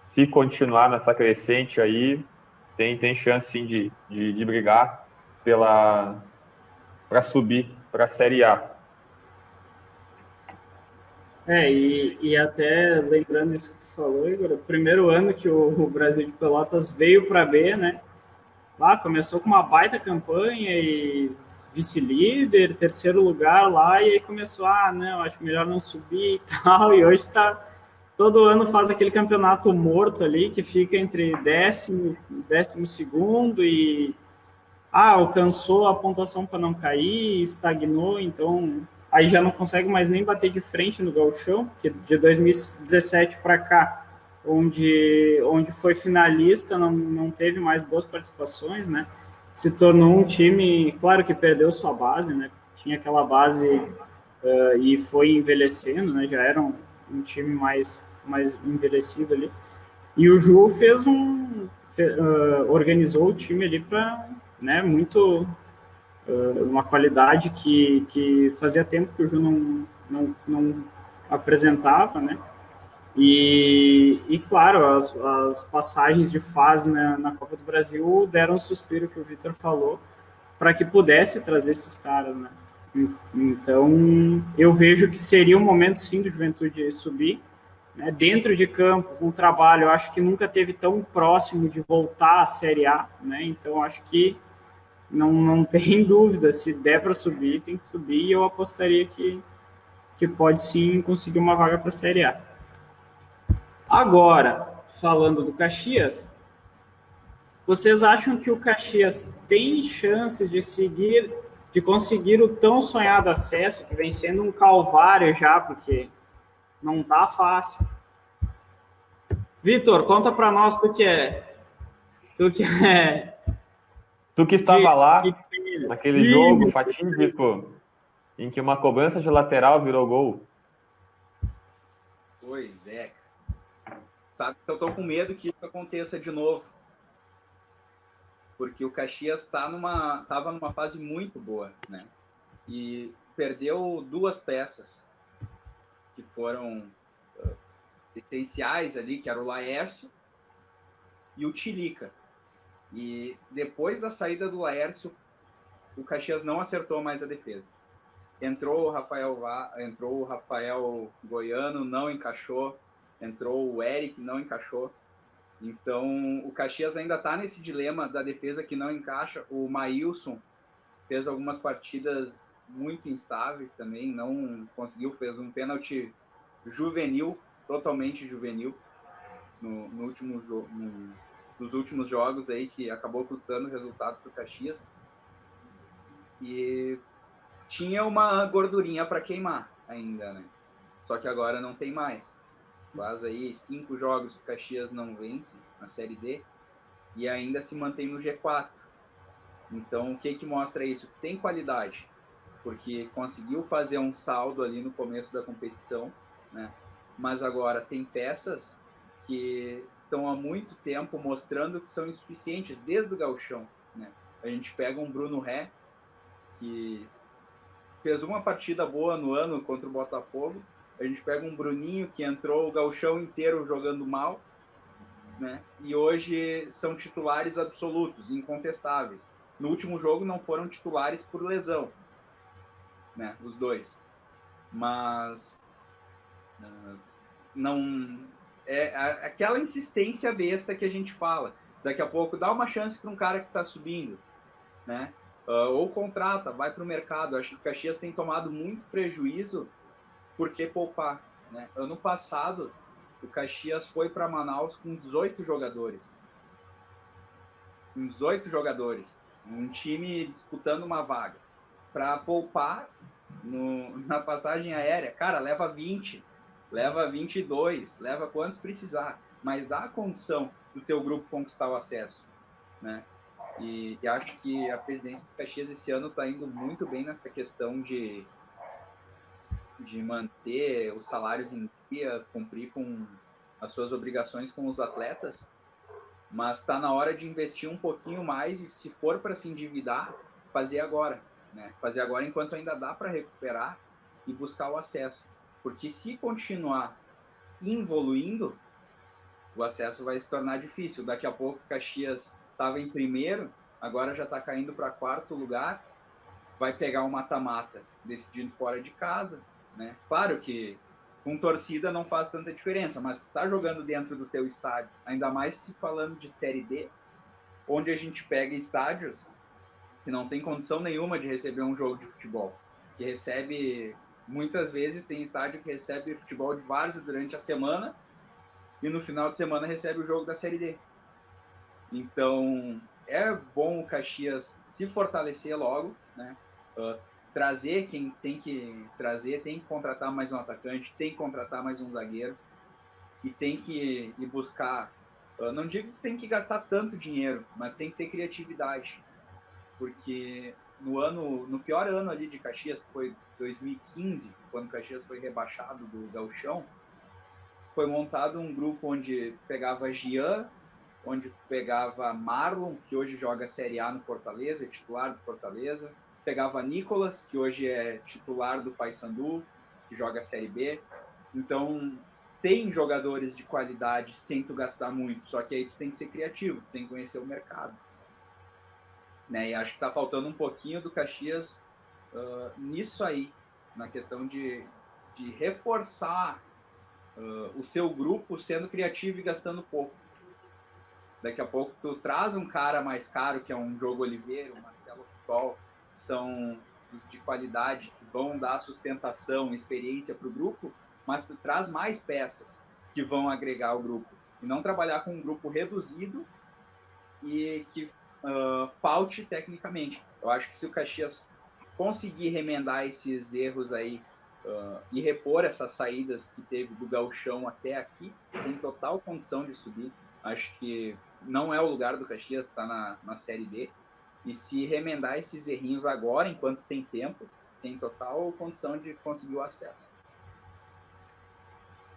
se continuar nessa crescente aí, tem chance sim de brigar para subir para a Série A. E até lembrando isso que tu falou, Igor, o primeiro ano que o Brasil de Pelotas veio para B, né? Lá começou com uma baita campanha e vice-líder, 3º lugar lá, e aí começou, não, acho melhor não subir e tal, e hoje todo ano faz aquele campeonato morto ali, que fica entre 10º e 12º, e alcançou a pontuação para não cair, estagnou, então aí já não consegue mais nem bater de frente no Gauchão, porque de 2017 para cá, onde foi finalista, não teve mais boas participações, né? Se tornou um time, claro que perdeu sua base, né? tinha aquela base e foi envelhecendo, né? Já era um time mais envelhecido ali. E o Ju organizou o time ali para, né, muito uma qualidade que fazia tempo que o Ju não apresentava, né? E claro, as passagens de fase na Copa do Brasil deram um suspiro que o Vitor falou para que pudesse trazer esses caras, né? Então, eu vejo que seria um momento, sim, do Juventude subir, né? Dentro de campo, com o trabalho, eu acho que nunca teve tão próximo de voltar à Série A, né? Então, acho que não tem dúvida, se der para subir, tem que subir, e eu apostaria que pode sim conseguir uma vaga para a Série A. Agora, falando do Caxias, vocês acham que o Caxias tem chances de conseguir o tão sonhado acesso, que vem sendo um calvário já, porque não tá fácil? Vitor, conta para nós tu que estava lá naquele jogo Isso. fatídico em que uma cobrança de lateral virou gol. Pois é. Sabe que eu tô com medo que isso aconteça de novo. Porque o Caxias tava numa fase muito boa, né? E perdeu 2 peças que foram essenciais ali, que era o Laércio e o Tilica. E depois da saída do Laércio, o Caxias não acertou mais a defesa. Entrou o Rafael Goiano, não encaixou. Entrou o Eric, não encaixou. Então, o Caxias ainda está nesse dilema da defesa que não encaixa. O Maílson fez algumas partidas muito instáveis também, não conseguiu, fez um pênalti juvenil, totalmente juvenil, nos últimos jogos aí, que acabou custando o resultado para o Caxias. E tinha uma gordurinha para queimar ainda, né? Só que agora não tem mais. Faz aí 5 jogos que o Caxias não vence na Série D e ainda se mantém no G4. Então, o que mostra isso? Tem qualidade, porque conseguiu fazer um saldo ali no começo da competição, né? Mas agora tem peças que estão há muito tempo mostrando que são insuficientes desde o gauchão, né? A gente pega um Bruno Ré, que fez uma partida boa no ano contra o Botafogo. A gente pega um Bruninho, que entrou o gauchão inteiro jogando mal, né? E hoje são titulares absolutos, incontestáveis. No último jogo não foram titulares por lesão, né? Os dois. Mas não é aquela insistência besta que a gente fala. Daqui a pouco dá uma chance para um cara que está subindo, né? Ou contrata, vai para o mercado. Acho que o Caxias tem tomado muito prejuízo porque poupar, né? Ano passado, o Caxias foi para Manaus com 18 jogadores. Com 18 jogadores. Um time disputando uma vaga. Para poupar na passagem aérea, cara, leva 20, leva 22, leva quantos precisar. Mas dá a condição do teu grupo conquistar o acesso, né? E acho que a presidência do Caxias esse ano está indo muito bem nessa questão de manter os salários em dia, cumprir com as suas obrigações com os atletas, mas está na hora de investir um pouquinho mais e, se for para se endividar, fazer agora, né? Fazer agora enquanto ainda dá para recuperar e buscar o acesso. Porque se continuar evoluindo, o acesso vai se tornar difícil. Daqui a pouco o Caxias estava em primeiro, agora já está caindo para 4º lugar, vai pegar um mata-mata decidindo fora de casa, né? Claro que com torcida não faz tanta diferença, mas tu tá jogando dentro do teu estádio, ainda mais se falando de Série D, onde a gente pega estádios que não tem condição nenhuma de receber um jogo de futebol, que recebe, muitas vezes tem estádio que recebe futebol de várzea durante a semana e no final de semana recebe o jogo da Série D. Então, é bom o Caxias se fortalecer logo, né? Trazer quem tem que trazer, tem que contratar mais um atacante, tem que contratar mais um zagueiro e tem que ir buscar, não digo que tem que gastar tanto dinheiro, mas tem que ter criatividade, porque no pior ano ali de Caxias, que foi 2015, quando Caxias foi rebaixado do Gauchão, foi montado um grupo onde pegava Gian, onde pegava Marlon, que hoje joga a Série A no Fortaleza, é titular do Fortaleza, pegava Nicolas, que hoje é titular do Paysandu, que joga a Série B. Então, tem jogadores de qualidade sem tu gastar muito, só que aí tu tem que ser criativo, tu tem que conhecer o mercado. Né? E acho que tá faltando um pouquinho do Caxias nisso aí, na questão de reforçar o seu grupo sendo criativo e gastando pouco. Daqui a pouco tu traz um cara mais caro, que é um Diogo Oliveira, um Marcelo Futol, que são de qualidade, que vão dar sustentação, experiência para o grupo, mas tu traz mais peças que vão agregar ao grupo. E não trabalhar com um grupo reduzido e que falte tecnicamente. Eu acho que se o Caxias conseguir remendar esses erros aí e repor essas saídas que teve do Gauchão até aqui, tem total condição de subir. Acho que não é o lugar do Caxias, está na Série D. E se remendar esses errinhos agora, enquanto tem tempo, tem total condição de conseguir o acesso.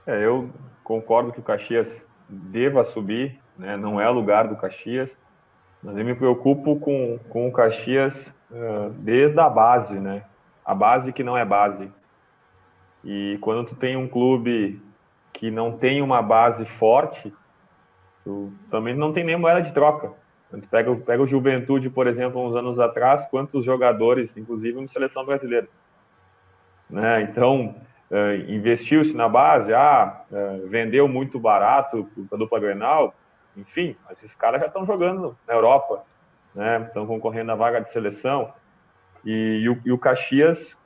Eu concordo que o Caxias deva subir, né? Não é o lugar do Caxias, mas eu me preocupo com o Caxias desde a base, né? A base que não é base. E quando tu tem um clube que não tem uma base forte, tu também não tem nem moeda de troca. Tu pega o Juventude, por exemplo, uns anos atrás, quantos jogadores, inclusive na seleção brasileira. Né? Então, investiu-se na base, vendeu muito barato para a dupla Grenal, enfim, esses caras já estão jogando na Europa, né? Estão concorrendo na vaga de seleção. E o Caxias,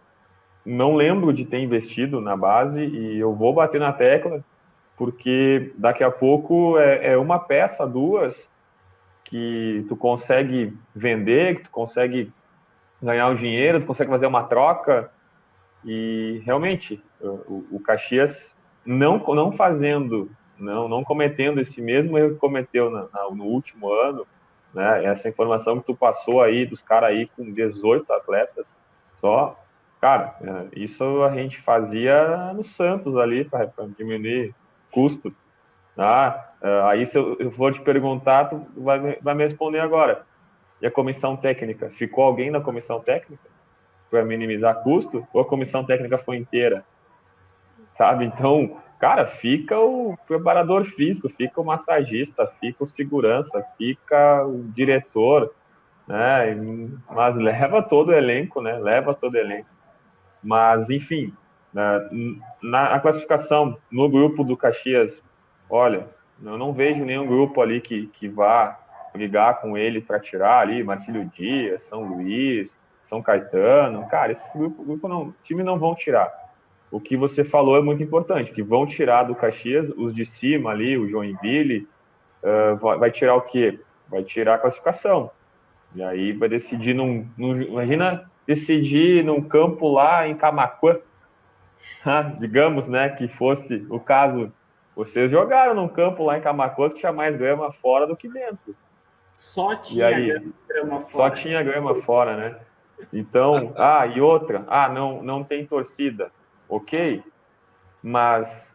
não lembro de ter investido na base, e eu vou bater na tecla, porque daqui a pouco é uma peça, duas, que tu consegue vender, que tu consegue ganhar um dinheiro, tu consegue fazer uma troca, e realmente o Caxias não cometendo esse mesmo erro que cometeu no último ano, né? Essa informação que tu passou aí dos caras aí com 18 atletas só, cara, isso a gente fazia no Santos ali para diminuir custo. Aí se eu for te perguntar, tu vai me responder agora. E a comissão técnica? Ficou alguém na comissão técnica para minimizar custo? Ou a comissão técnica foi inteira? Sabe? Então, cara, fica o preparador físico, fica o massagista, fica o segurança, fica o diretor, né? Mas leva todo o elenco, né? Leva todo o elenco. Mas, enfim, na classificação, no grupo do Caxias, olha, eu não vejo nenhum grupo ali que vá brigar com ele para tirar ali, Marcílio Dias, São Luís, São Caetano. Cara, esse grupo não, time não vão tirar. O que você falou é muito importante, que vão tirar do Caxias os de cima ali, o Joinville, vai tirar o quê? Vai tirar a classificação. E aí vai decidir imagina decidir num campo lá em Camaquã, digamos, né, que fosse o caso. Vocês jogaram num campo lá em Camaquã que tinha mais grama fora do que dentro. Só tinha grama fora. Só tinha grama fora, né? Então, e outra, não tem torcida. Ok, mas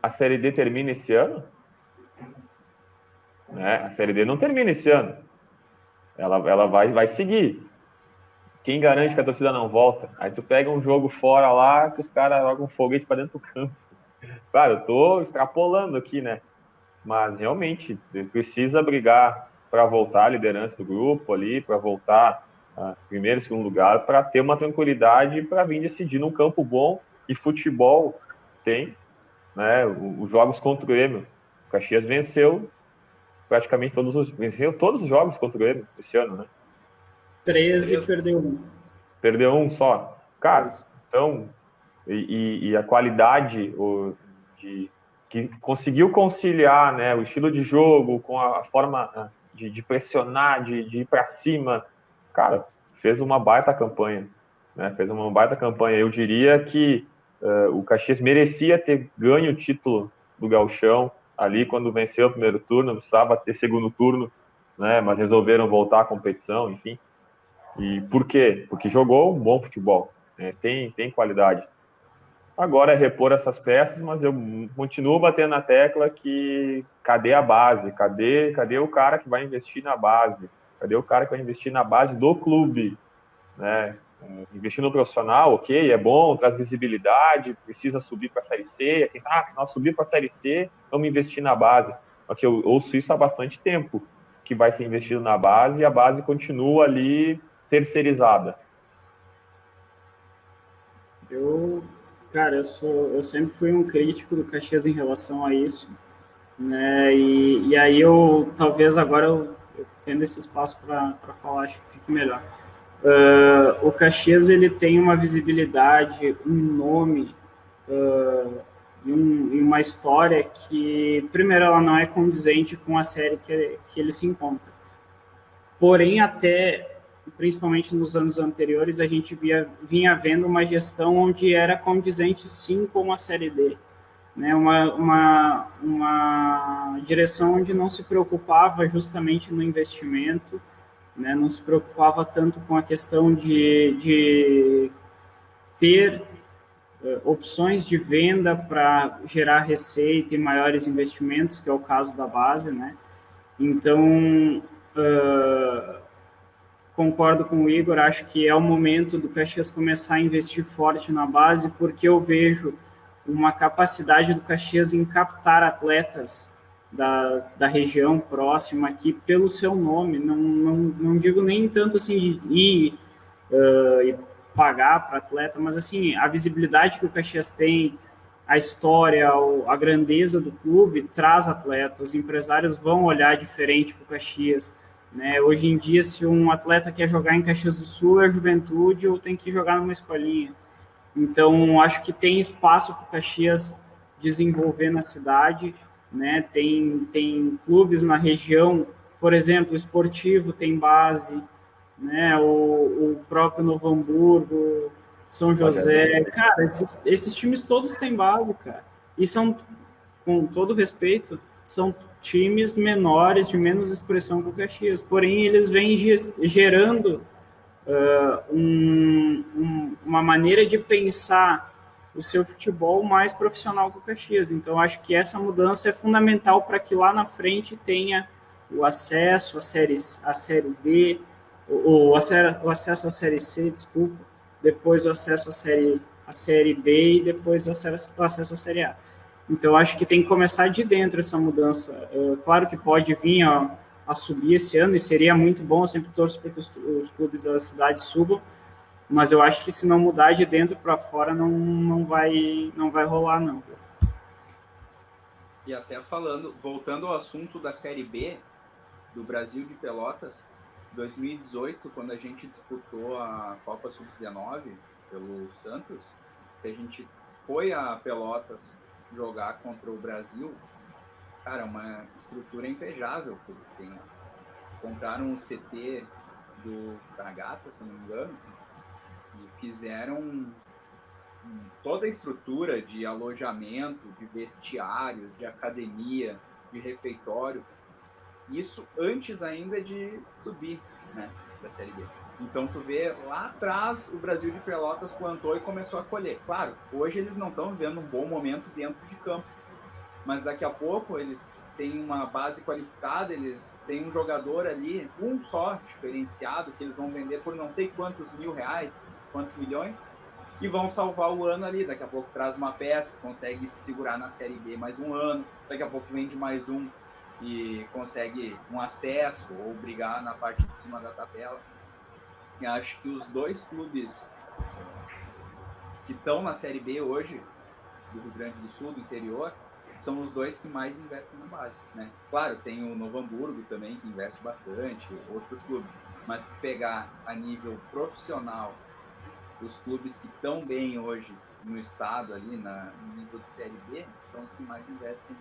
a Série D termina esse ano? Né? A Série D não termina esse ano. Ela vai seguir. Quem garante que a torcida não volta? Aí tu pega um jogo fora lá que os caras jogam um foguete para dentro do campo. Claro, eu tô extrapolando aqui, né? Mas realmente precisa brigar para voltar a liderança do grupo ali, para voltar primeiro e segundo lugar, para ter uma tranquilidade para vir decidir num campo bom. E futebol tem, né? Os jogos contra o Grêmio. O Caxias venceu praticamente todos os jogos contra o Grêmio esse ano, né? 13 perdeu um. Perdeu um só. Cara, então, e a qualidade que conseguiu conciliar, né, o estilo de jogo com a forma de pressionar, de ir para cima, cara, fez uma baita campanha, né? Fez uma baita campanha. Eu diria que o Caxias merecia ter ganho o título do Gauchão ali quando venceu o primeiro turno, precisava ter segundo turno, né? Mas resolveram voltar à competição, enfim. E por quê? Porque jogou um bom futebol, né? Tem qualidade. Agora é repor essas peças, mas eu continuo batendo na tecla que cadê a base? Cadê o cara que vai investir na base? Cadê o cara que vai investir na base do clube? Né? Investir no profissional, ok, é bom, traz visibilidade, precisa subir para a Série C. Se nós subir para a Série C, vamos investir na base. Porque eu ouço isso há bastante tempo, que vai ser investido na base e a base continua ali terceirizada. Cara, eu sempre fui um crítico do Caxias em relação a isso, né? E aí talvez agora eu tendo esse espaço para falar, acho que fique melhor. O Caxias ele tem uma visibilidade, um nome e uma história que, primeiro, ela não é condizente com a série que ele se encontra. Porém, principalmente nos anos anteriores, a gente vinha vendo uma gestão onde era condizente sim com a Série D. Né? Uma direção onde não se preocupava justamente no investimento, né? Não se preocupava tanto com a questão de ter opções de venda para gerar receita e maiores investimentos, que é o caso da base. Né? Então, concordo com o Igor, acho que é o momento do Caxias começar a investir forte na base, porque eu vejo uma capacidade do Caxias em captar atletas da região próxima aqui pelo seu nome. Não digo nem tanto assim de ir e pagar para atleta, mas assim, a visibilidade que o Caxias tem, a história, a grandeza do clube traz atleta, os empresários vão olhar diferente para o Caxias. Né? Hoje em dia, se um atleta quer jogar em Caxias do Sul, é Juventude ou tem que jogar numa escolinha. Então, acho que tem espaço para o Caxias desenvolver na cidade. Né? Tem clubes na região, por exemplo, o Esportivo tem base, né? O próprio Novo Hamburgo, São José. Cara, esses times todos têm base, cara. E são, com todo respeito, são times menores, de menos expressão que o Caxias. Porém, eles vêm gerando uma maneira de pensar o seu futebol mais profissional que o Caxias. Então, acho que essa mudança é fundamental para que lá na frente tenha o acesso à série D, o acesso à Série C, desculpa, depois o acesso à série B e depois o acesso à Série A. Então, acho que tem que começar de dentro essa mudança. Claro que pode vir a subir esse ano, e seria muito bom, eu sempre torço para que os clubes da cidade subam, mas eu acho que se não mudar de dentro para fora, não vai rolar, não. E até voltando ao assunto da Série B do Brasil de Pelotas, 2018, quando a gente disputou a Copa Sub-19 pelo Santos, que a gente foi a Pelotas jogar contra o Brasil, cara, uma estrutura invejável que eles têm. Compraram um CT do Fragata, se não me engano, e fizeram toda a estrutura de alojamento, de vestiários, de academia, de refeitório, isso antes ainda de subir, né, da Série B. Então, tu vê, lá atrás, o Brasil de Pelotas plantou e começou a colher. Claro, hoje eles não estão vivendo um bom momento dentro de campo, mas daqui a pouco eles têm uma base qualificada, eles têm um jogador ali, um só, diferenciado, que eles vão vender por não sei quantos R$1.000, quantos milhões, e vão salvar o ano ali. Daqui a pouco traz uma peça, consegue se segurar na Série B mais um ano, daqui a pouco vende mais um e consegue um acesso ou brigar na parte de cima da tabela. E acho que os dois clubes que estão na Série B hoje, do Rio Grande do Sul, do interior, são os dois que mais investem na base, né? Claro, tem o Novo Hamburgo também, que investe bastante, outros clubes, mas pegar a nível profissional os clubes que estão bem hoje no estado, ali no nível de Série B, são os que mais investem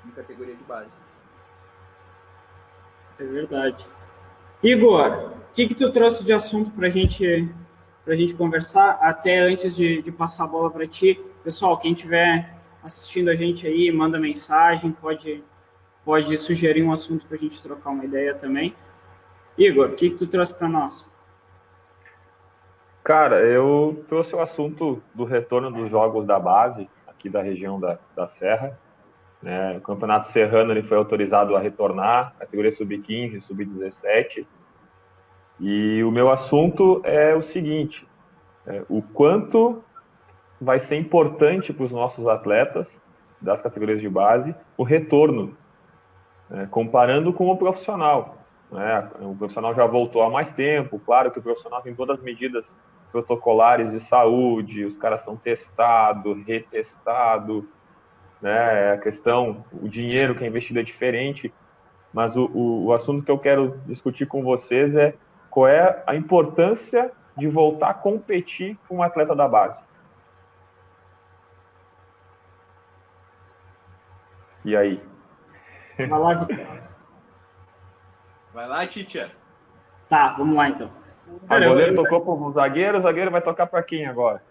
em categoria de base. É verdade. Igor, o que tu trouxe de assunto para a gente conversar? Até antes de passar a bola para ti, pessoal, quem estiver assistindo a gente aí, manda mensagem, pode sugerir um assunto para a gente trocar uma ideia também. Igor, o que tu trouxe para nós? Cara, eu trouxe o assunto do retorno dos jogos da base, aqui da região da Serra, né? O Campeonato Serrano ele foi autorizado a retornar, categoria sub-15, sub-17, e o meu assunto é o seguinte, o quanto vai ser importante para os nossos atletas das categorias de base o retorno, né? Comparando com o profissional, né? O profissional já voltou há mais tempo, claro que o profissional tem todas as medidas protocolares de saúde, os caras são testados, retestados, né? A questão, o dinheiro que é investido é diferente, mas o assunto que eu quero discutir com vocês é qual é a importância de voltar a competir com um atleta da base. E aí? Vai lá, Vitor. Vai lá, Titia. Tá, vamos lá então. O goleiro tocou para o zagueiro vai tocar para quem agora?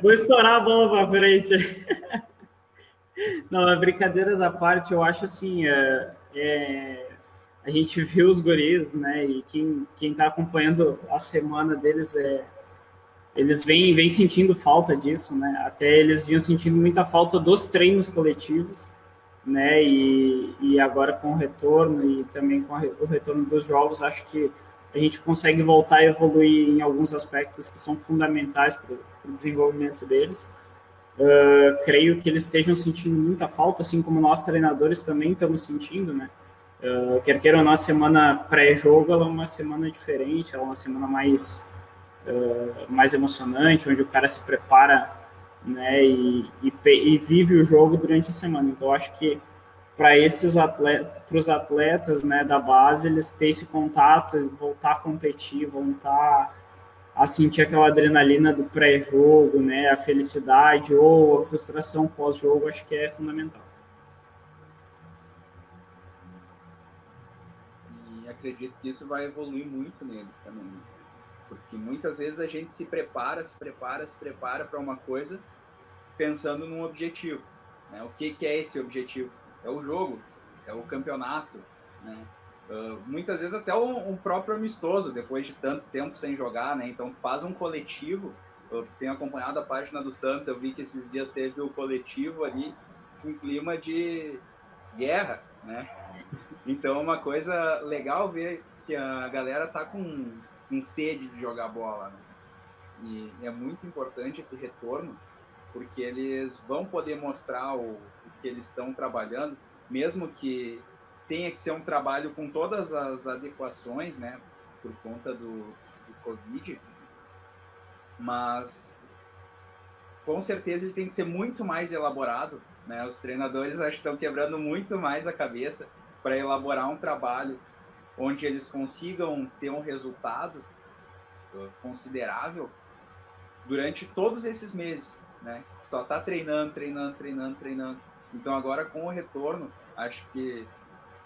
Vou estourar a bola para frente. Não, brincadeiras à parte, eu acho assim, a gente viu os guris, né, e quem tá acompanhando a semana deles, eles vêm sentindo falta disso, né, até eles vinham sentindo muita falta dos treinos coletivos, né, e agora com o retorno e também com o retorno dos jogos, acho que a gente consegue voltar a evoluir em alguns aspectos que são fundamentais para o desenvolvimento deles. Creio que eles estejam sentindo muita falta, assim como nós treinadores também estamos sentindo, né? Quer queira ou não, a semana pré-jogo ela é uma semana diferente, ela é uma semana mais emocionante, onde o cara se prepara, né, e vive o jogo durante a semana. Então, eu acho que para esses atletas, para os atletas, né, da base, eles terem esse contato, voltar a competir, voltar a sentir aquela adrenalina do pré-jogo, né, a felicidade ou a frustração pós-jogo, acho que é fundamental. E acredito que isso vai evoluir muito neles também, porque muitas vezes a gente se prepara para uma coisa pensando num objetivo, né? O que é esse objetivo? É o jogo, é o campeonato, né? Muitas vezes até um próprio amistoso, depois de tanto tempo sem jogar, né? Então faz um coletivo. Eu tenho acompanhado a página do Santos, eu vi que esses dias teve o coletivo ali, com um clima de guerra, né? Então é uma coisa legal ver que a galera tá com sede de jogar bola, né? E é muito importante esse retorno, porque eles vão poder mostrar o que eles estão trabalhando, mesmo que tenha que ser um trabalho com todas as adequações, né, por conta do Covid, mas com certeza ele tem que ser muito mais elaborado, né? Os treinadores acho que estão quebrando muito mais a cabeça para elaborar um trabalho onde eles consigam ter um resultado considerável durante todos esses meses, né? Só tá treinando. Então agora com o retorno, acho que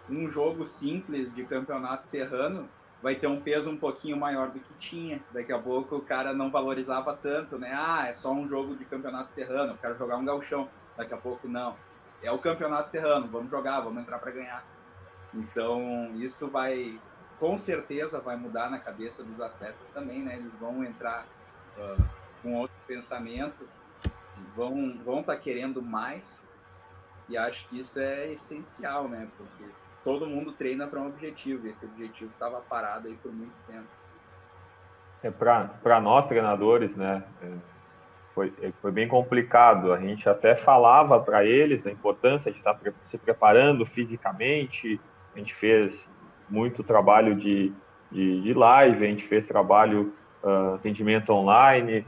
um jogo simples de campeonato serrano vai ter um peso um pouquinho maior do que tinha. Daqui a pouco o cara não valorizava tanto, né? É só um jogo de campeonato serrano, eu quero jogar um gauchão. Daqui a pouco não. É o campeonato serrano, vamos jogar, vamos entrar para ganhar. Então isso vai, com certeza, vai mudar na cabeça dos atletas também, né? Eles vão entrar com outro pensamento, vão estar querendo mais, e acho que isso é essencial, né? Porque todo mundo treina para um objetivo, e esse objetivo estava parado aí por muito tempo. Para nós treinadores, né, foi bem complicado. A gente até falava para eles da importância de estar se preparando fisicamente. A gente fez muito trabalho de live, a gente fez trabalho, atendimento online.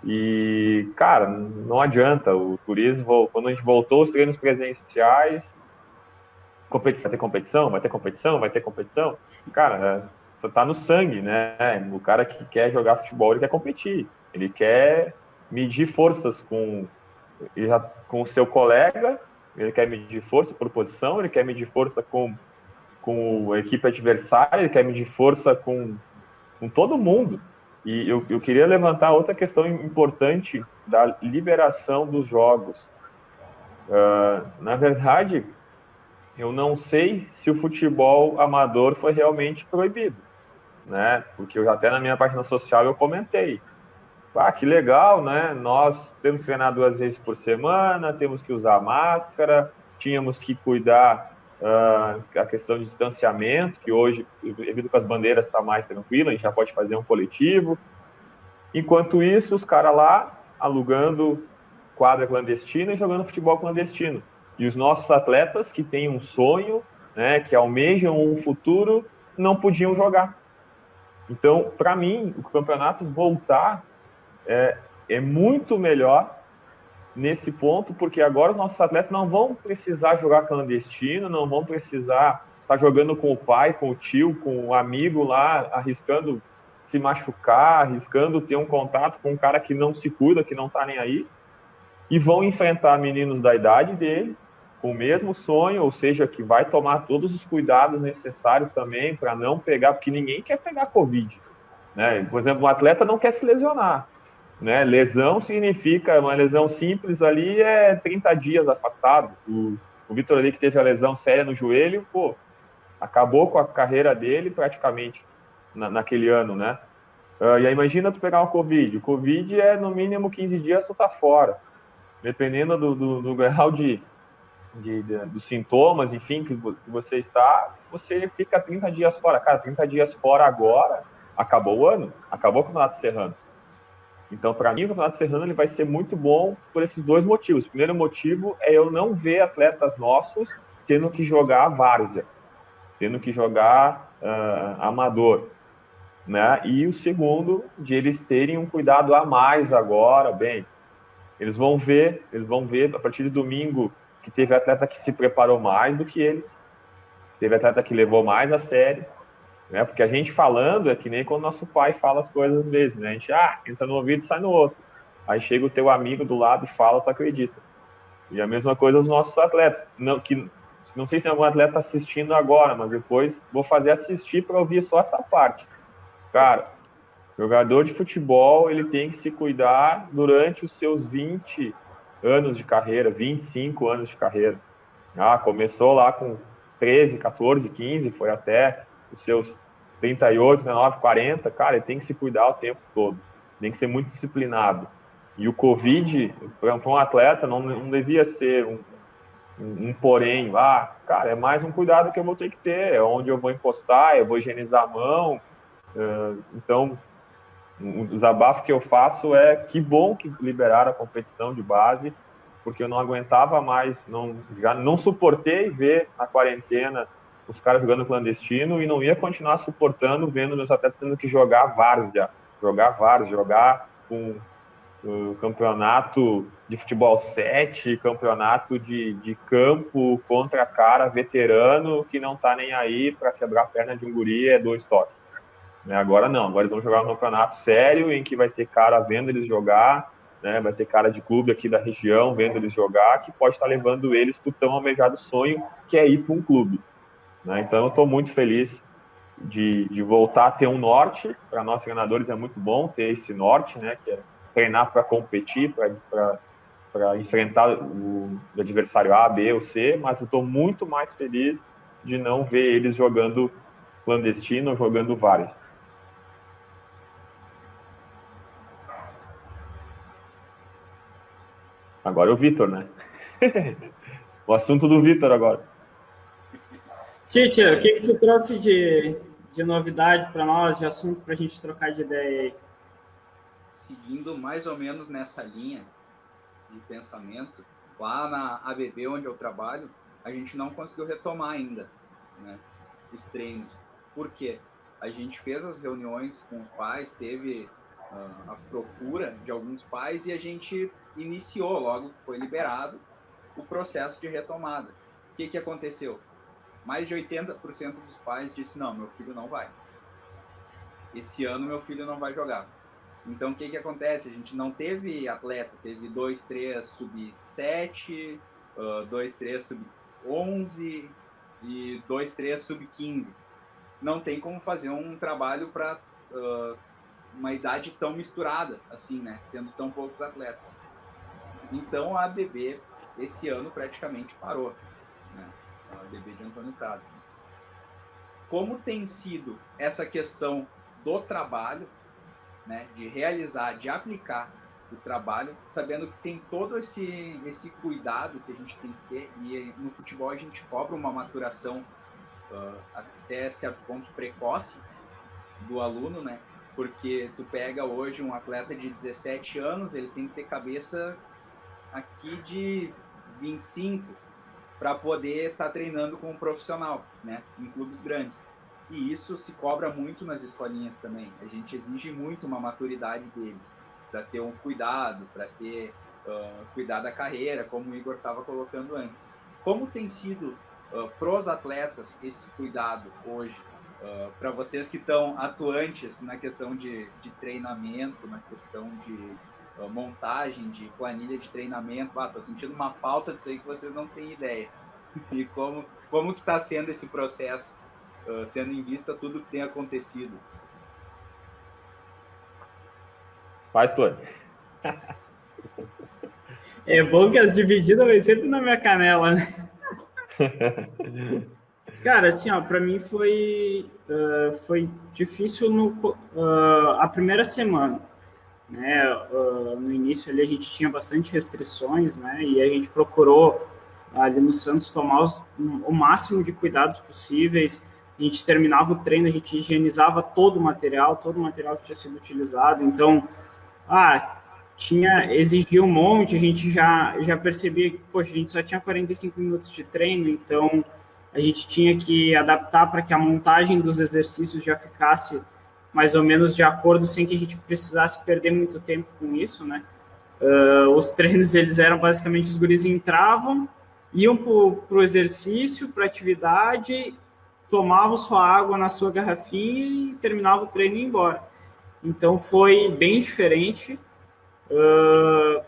E, cara, não adianta. O turismo, quando a gente voltou os treinos presenciais, vai ter competição. Cara, tá no sangue, né? O cara que quer jogar futebol, ele quer competir. Ele quer medir forças com o seu colega, ele quer medir força por posição, ele quer medir força com a equipe adversária, ele quer medir força com todo mundo. E eu queria levantar outra questão importante da liberação dos jogos. Na verdade, eu não sei se o futebol amador foi realmente proibido. né? Porque eu até na minha página social eu comentei. Ah, que legal, né? Nós temos que treinar 2 vezes por semana, temos que usar máscara, tínhamos que cuidar a questão de distanciamento, que hoje, devido com as bandeiras, está mais tranquilo, a gente já pode fazer um coletivo. Enquanto isso, os caras lá alugando quadra clandestina e jogando futebol clandestino. E os nossos atletas que têm um sonho, né, que almejam um futuro, não podiam jogar. Então, para mim, o campeonato voltar é muito melhor nesse ponto, porque agora os nossos atletas não vão precisar jogar clandestino, não vão precisar estar jogando com o pai, com o tio, com o amigo lá, arriscando se machucar, arriscando ter um contato com um cara que não se cuida, que não está nem aí, e vão enfrentar meninos da idade dele, com o mesmo sonho, ou seja, que vai tomar todos os cuidados necessários também para não pegar, porque ninguém quer pegar Covid, né? Por exemplo, um atleta não quer se lesionar, né? Lesão significa, uma lesão simples ali é 30 dias afastado. O Vitor ali que teve a lesão séria no joelho, pô, acabou com a carreira dele praticamente naquele ano, né? E aí imagina tu pegar uma Covid. O Covid é no mínimo 15 dias tu tá fora. Dependendo do grau dos sintomas, enfim, que você está, você fica 30 dias fora. Cara, 30 dias fora agora, acabou o ano, acabou o Campeonato Serrano. Então, para mim, o Campeonato Serrano ele vai ser muito bom por esses 2 motivos. O primeiro motivo é eu não ver atletas nossos tendo que jogar várzea, tendo que jogar amador, né? E o segundo, de eles terem um cuidado a mais agora, bem, eles vão ver a partir de domingo que teve atleta que se preparou mais do que eles, teve atleta que levou mais a sério, né? Porque a gente falando é que nem quando nosso pai fala as coisas às vezes, né? A gente, entra no ouvido e sai no outro. Aí chega o teu amigo do lado e fala, tu acredita. E a mesma coisa os nossos atletas. Não sei se tem algum atleta assistindo agora, mas depois vou fazer assistir para ouvir só essa parte. Cara, jogador de futebol, ele tem que se cuidar durante os seus 20 anos de carreira, 25 anos de carreira. Começou lá com 13, 14, 15, foi até os seus 38, 19, 40. Cara, ele tem que se cuidar o tempo todo. Tem que ser muito disciplinado. E o Covid, para um atleta, não devia ser um porém. Cara, é mais um cuidado que eu vou ter que ter. É onde eu vou encostar, eu vou higienizar a mão. Então, o desabafo que eu faço é que bom que liberaram a competição de base, porque eu não aguentava mais, já não suportei ver na quarentena os caras jogando clandestino e não ia continuar suportando vendo meus atletas tendo que jogar várzea, jogar com campeonato de futebol 7, campeonato de campo contra cara veterano que não tá nem aí para quebrar a perna de um guri, 2 toques. Agora não, agora eles vão jogar um campeonato sério em que vai ter cara vendo eles jogar, né? Vai ter cara de clube aqui da região vendo eles jogar, que pode estar levando eles para o tão almejado sonho que é ir para um clube, né? Então eu estou muito feliz de voltar a ter um norte. Para nós treinadores é muito bom ter esse norte, né? Que é treinar para competir, para enfrentar o adversário A, B ou C, mas eu estou muito mais feliz de não ver eles jogando clandestino ou jogando vários. Agora é o Vitor, né? O assunto do Vitor agora. Teacher, o que tu trouxe de novidade para nós, de assunto para a gente trocar de ideia aí? Seguindo mais ou menos nessa linha de pensamento, lá na ABB, onde eu trabalho, a gente não conseguiu retomar ainda, né, os treinos. Por quê? A gente fez as reuniões com os pais, teve a procura de alguns pais e a gente iniciou, logo que foi liberado, o processo de retomada. O que aconteceu? Mais de 80% dos pais disse, não, meu filho não vai. Esse ano meu filho não vai jogar. Então, o que acontece? A gente não teve atleta, teve 2, 3 sub-7, 2, 3 sub-11 e 2, 3 sub-15. Não tem como fazer um trabalho para uma idade tão misturada, assim, né? Sendo tão poucos atletas. Então, a ABB, esse ano, praticamente parou, né? A ABB de Antônio Prado. como tem sido essa questão do trabalho, né, de realizar, de aplicar o trabalho, sabendo que tem todo esse cuidado que a gente tem que ter, e no futebol a gente cobra uma maturação até certo ponto precoce do aluno, né? Porque tu pega hoje um atleta de 17 anos, ele tem que ter cabeça aqui de 25 para poder estar treinando com um profissional, né? Em clubes grandes. E isso se cobra muito nas escolinhas também. A gente exige muito uma maturidade deles, para ter um cuidado, para ter cuidar da carreira, como o Igor estava colocando antes. Como tem sido para os atletas esse cuidado hoje? Para vocês que estão atuantes na questão de treinamento, na questão de montagem de planilha de treinamento, estou sentindo uma falta disso aí que vocês não têm ideia. E como que está sendo esse processo, tendo em vista tudo que tem acontecido? Faz, Tony. É bom que as divididas vai sempre na minha canela, né? Cara, assim, ó, para mim foi difícil a primeira semana, né? No início ali a gente tinha bastante restrições, né? E a gente procurou ali no Santos tomar o máximo de cuidados possíveis. A gente terminava o treino, a gente higienizava todo o material que tinha sido utilizado. Então, exigia um monte, a gente já percebia que, poxa, a gente só tinha 45 minutos de treino, então a gente tinha que adaptar para que a montagem dos exercícios já ficasse mais ou menos de acordo, sem que a gente precisasse perder muito tempo com isso, né? Os treinos, eles eram basicamente, os guris entravam, iam para o exercício, para a atividade, tomavam sua água na sua garrafinha e terminavam o treino e ia embora. Então foi bem diferente,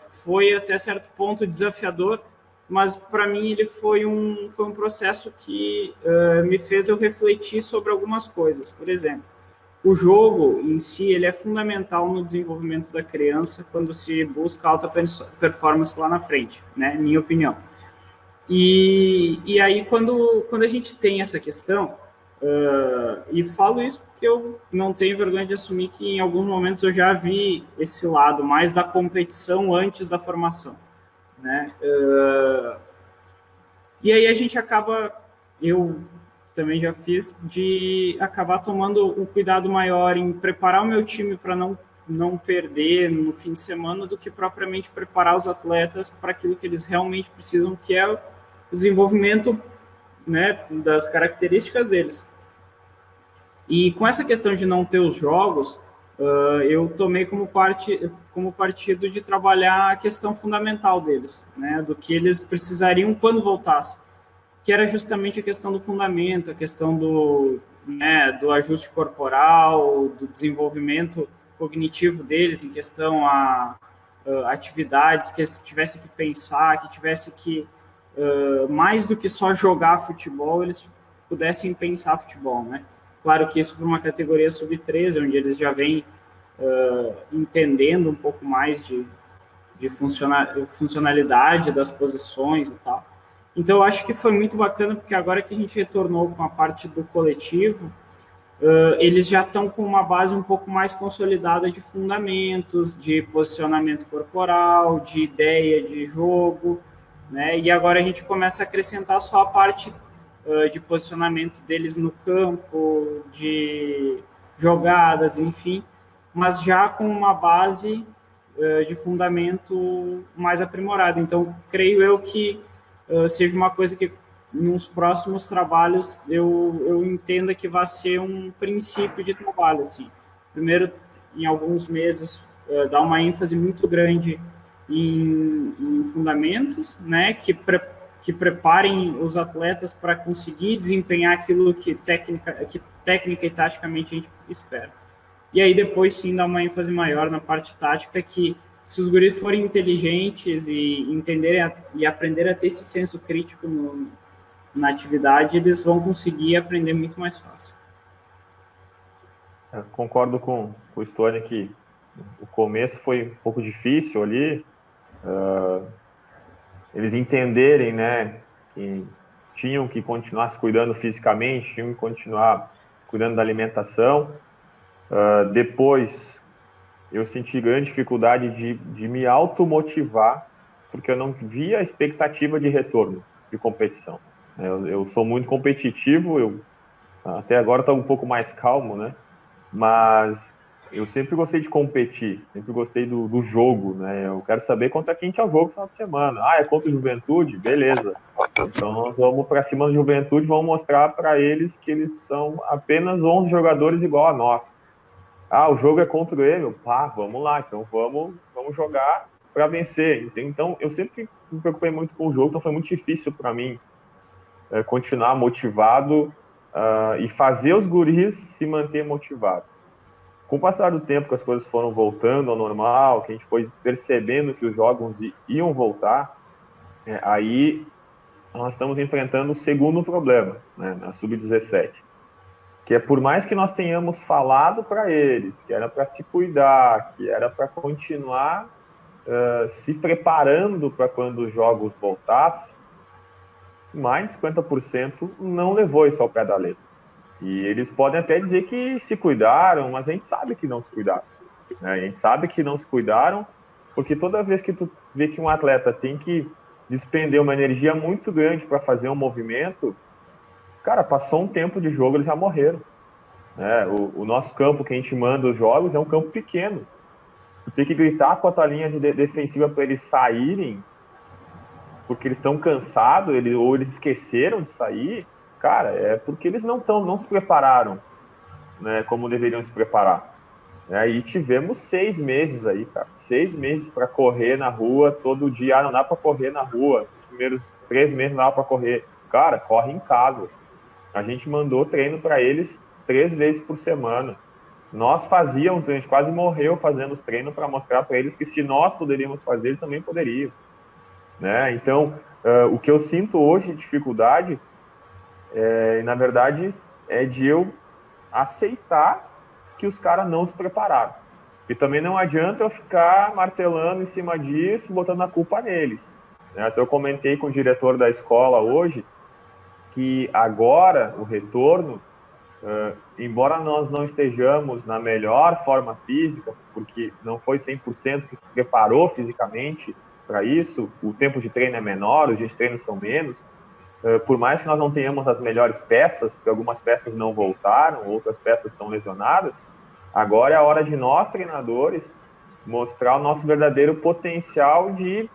foi até certo ponto desafiador, mas para mim ele foi um processo que me fez eu refletir sobre algumas coisas. Por exemplo, o jogo em si, ele é fundamental no desenvolvimento da criança quando se busca alta performance lá na frente, né? Minha opinião. E aí, quando a gente tem essa questão, e falo isso porque eu não tenho vergonha de assumir que em alguns momentos eu já vi esse lado mais da competição antes da formação, né? E aí a gente acaba, eu também já fiz, de acabar tomando um cuidado maior em preparar o meu time para não perder no fim de semana, do que propriamente preparar os atletas para aquilo que eles realmente precisam, que é o desenvolvimento, né, das características deles. E com essa questão de não ter os jogos, eu tomei como partido de trabalhar a questão fundamental deles, né, do que eles precisariam quando voltassem, que era justamente a questão do fundamento, a questão do ajuste corporal, do desenvolvimento cognitivo deles em questão a atividades que eles tivessem que pensar, que tivessem que, mais do que só jogar futebol, eles pudessem pensar futebol, né? Claro que isso para uma categoria sub-13, onde eles já vêm entendendo um pouco mais de funcionalidade das posições e tal. Então, eu acho que foi muito bacana, porque agora que a gente retornou com a parte do coletivo, eles já estão com uma base um pouco mais consolidada de fundamentos, de posicionamento corporal, de ideia de jogo, né? E agora a gente começa a acrescentar só a parte de posicionamento deles no campo, de jogadas, enfim, mas já com uma base de fundamento mais aprimorada. Então, creio eu que seja uma coisa que nos próximos trabalhos eu entenda que vai ser um princípio de trabalho, assim. Primeiro, em alguns meses, dar uma ênfase muito grande em fundamentos, né, que preparem os atletas para conseguir desempenhar aquilo que técnica e taticamente a gente espera. E aí depois sim dar uma ênfase maior na parte tática, que se os guris forem inteligentes e entenderem e aprenderem a ter esse senso crítico na atividade, eles vão conseguir aprender muito mais fácil. Eu concordo com o Stone que o começo foi um pouco difícil ali, eles entenderem, né, que tinham que continuar se cuidando fisicamente, tinham que continuar cuidando da alimentação. Depois, eu senti grande dificuldade de me automotivar, porque eu não via a expectativa de retorno de competição. Eu sou muito competitivo, até agora estou um pouco mais calmo, né? Mas eu sempre gostei de competir, sempre gostei do jogo, né? Eu quero saber contra quem que é o jogo no final de semana. Ah, é contra o Juventude? Beleza. Então nós vamos para cima do Juventude, vamos mostrar para eles que eles são apenas 11 jogadores igual a nós. Ah, o jogo é contra o Grêmio? Pá, vamos lá, então vamos jogar para vencer. Então eu sempre me preocupei muito com o jogo, então foi muito difícil para mim continuar motivado e fazer os guris se manter motivados. Com o passar do tempo que as coisas foram voltando ao normal, que a gente foi percebendo que os jogos iam voltar, aí nós estamos enfrentando o segundo problema, né, na Sub-17, que é por mais que nós tenhamos falado para eles que era para se cuidar, que era para continuar se preparando para quando os jogos voltassem, mais de 50% não levou isso ao pé da letra. E eles podem até dizer que se cuidaram, mas a gente sabe que não se cuidaram. Né? A gente sabe que não se cuidaram, porque toda vez que tu vê que um atleta tem que despender uma energia muito grande para fazer um movimento, cara, passou um tempo de jogo, eles já morreram. Né? O nosso campo que a gente manda os jogos é um campo pequeno. Tu tem que gritar com a tua linha defensiva para eles saírem, porque eles estão cansados, ou eles esqueceram de sair, cara, é porque eles não se prepararam, né, como deveriam se preparar. E tivemos 6 meses aí, cara. 6 meses para correr na rua todo dia. Não dá para correr na rua. Os primeiros 3 meses não dá para correr. Cara, corre em casa. A gente mandou treino para eles 3 vezes por semana. Nós fazíamos, a gente quase morreu fazendo os treinos para mostrar para eles que se nós poderíamos fazer, eles também poderiam. Né? Então, o que eu sinto hoje de dificuldade, na verdade, é de eu aceitar que os caras não se prepararam. E também não adianta eu ficar martelando em cima disso, botando a culpa neles. Até eu comentei com o diretor da escola hoje que agora o retorno, embora nós não estejamos na melhor forma física, porque não foi 100% que se preparou fisicamente para isso, o tempo de treino é menor, os dias de treino são menos, por mais que nós não tenhamos as melhores peças, porque algumas peças não voltaram, outras peças estão lesionadas, agora é a hora de nós, treinadores, mostrar o nosso verdadeiro potencial de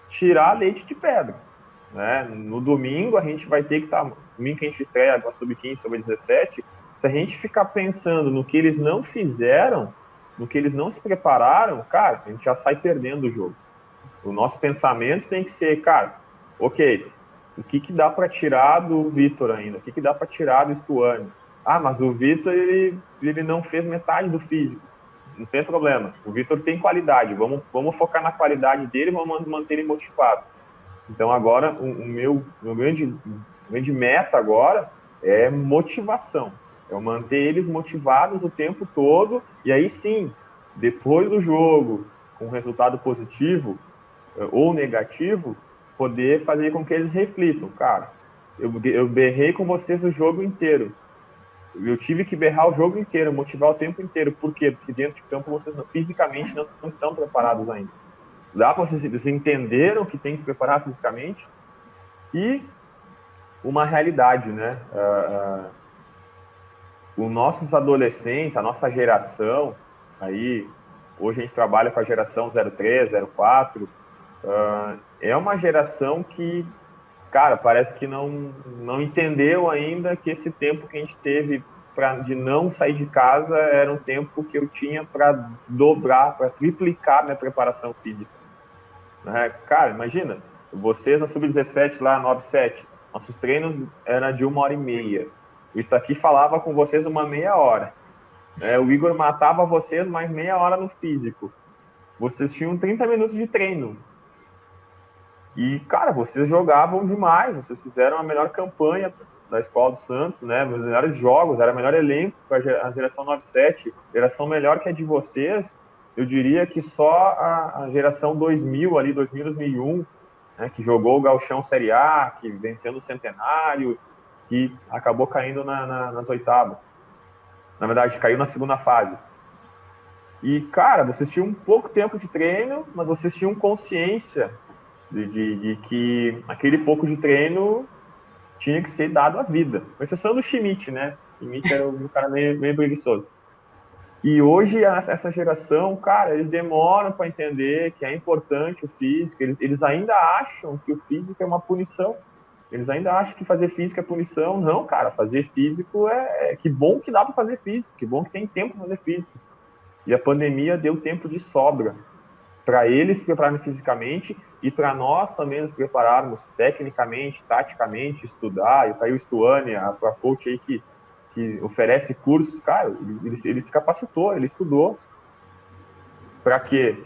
tirar leite de pedra. Né? No domingo, a gente vai ter que estar... Domingo que a gente estreia a Sub-15, Sub-17, se a gente ficar pensando no que eles não fizeram, no que eles não se prepararam, cara, a gente já sai perdendo o jogo. O nosso pensamento tem que ser, cara, ok, o que dá para tirar do Vitor ainda? O que dá para tirar do Stuani? Ah, mas o Vitor, ele não fez metade do físico. Não tem problema. O Vitor tem qualidade. Vamos focar na qualidade dele, vamos manter ele motivado. Então, agora, o meu grande meta agora é motivação. É manter eles motivados o tempo todo. E aí, sim, depois do jogo, com resultado positivo ou negativo, poder fazer com que eles reflitam. Cara, eu berrei com vocês o jogo inteiro. Eu tive que berrar o jogo inteiro, motivar o tempo inteiro. Por quê? Porque dentro de campo vocês fisicamente não estão preparados ainda. Dá para vocês entenderam que tem que se preparar fisicamente. E uma realidade, né? Os nossos adolescentes, a nossa geração, aí, hoje a gente trabalha com a geração 03, 04, é uma geração que, cara, parece que não entendeu ainda que esse tempo que a gente teve de não sair de casa era um tempo que eu tinha para dobrar, para triplicar minha preparação física. Cara, imagina, vocês na Sub-17 lá, 9-7, nossos treinos eram de 1h30. O Itaqui falava com vocês uma meia hora. O Igor matava vocês mais meia hora no físico. Vocês tinham 30 minutos de treino. E, cara, vocês jogavam demais, vocês fizeram a melhor campanha da Escola do Santos, né? Os melhores jogos, era o melhor elenco para a geração 9-7, geração melhor que a de vocês. Eu diria que só a geração 2000, ali, 2000, 2001, né, que jogou o Gauchão Série A, que venceu no Centenário, que acabou caindo nas oitavas. Na verdade, caiu na segunda fase. E, cara, vocês tinham um pouco tempo de treino, mas vocês tinham consciência de que aquele pouco de treino tinha que ser dado à vida. Com exceção do Schmidt, né? Schmidt era um cara meio preguiçoso. E hoje, essa geração, cara, eles demoram para entender que é importante o físico. Eles ainda acham que o físico é uma punição. Eles ainda acham que fazer físico é punição. Não, cara, fazer físico que bom que dá para fazer físico, que bom que tem tempo para fazer físico. E a pandemia deu tempo de sobra para eles se prepararem fisicamente e para nós também nos prepararmos tecnicamente, taticamente, estudar. E tá aí o Stuane, a coach aí que oferece cursos, cara, ele se capacitou, ele estudou. Para quê?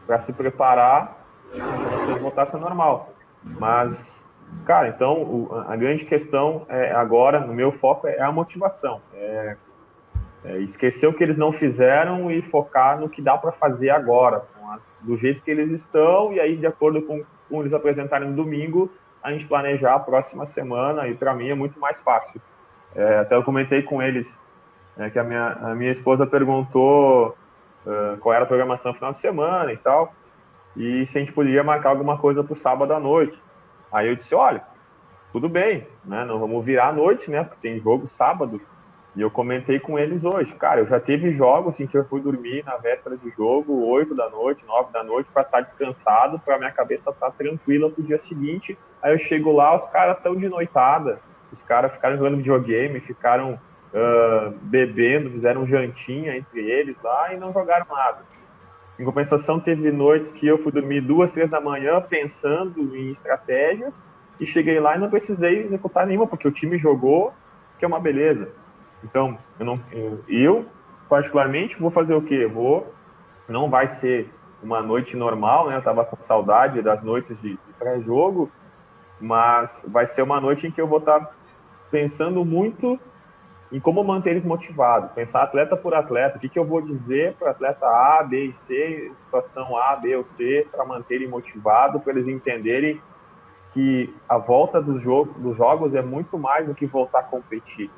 Para se preparar para voltar a ser normal. Mas, cara, então a grande questão agora, no meu foco, é a motivação. Esquecer o que eles não fizeram e focar no que dá para fazer agora, do jeito que eles estão, e aí, de acordo com eles apresentarem no domingo, a gente planejar a próxima semana, e para mim é muito mais fácil. Até eu comentei com eles que a minha esposa perguntou qual era a programação no final de semana e tal, e se a gente poderia marcar alguma coisa para o sábado à noite. Aí eu disse, olha, tudo bem, né? Não vamos virar à noite, né? Porque tem jogo sábado. E eu comentei com eles hoje, cara, eu já teve jogos em que eu fui dormir na véspera de jogo, 8 da noite, 9 da noite, para estar descansado, para minha cabeça estar tranquila pro dia seguinte. Aí eu chego lá, os caras estão de noitada, os caras ficaram jogando videogame, ficaram bebendo, fizeram jantinha entre eles lá e não jogaram nada. Em compensação, teve noites que eu fui dormir 2, 3 da manhã pensando em estratégias e cheguei lá e não precisei executar nenhuma, porque o time jogou, que é uma beleza. Então, eu particularmente, vou fazer o quê? Não vai ser uma noite normal, né? Eu estava com saudade das noites de pré-jogo, mas vai ser uma noite em que eu vou estar pensando muito em como manter eles motivados, pensar atleta por atleta, o que eu vou dizer para atleta A, B e C, situação A, B ou C, para manterem motivados, para eles entenderem que a volta dos jogos é muito mais do que voltar a competir.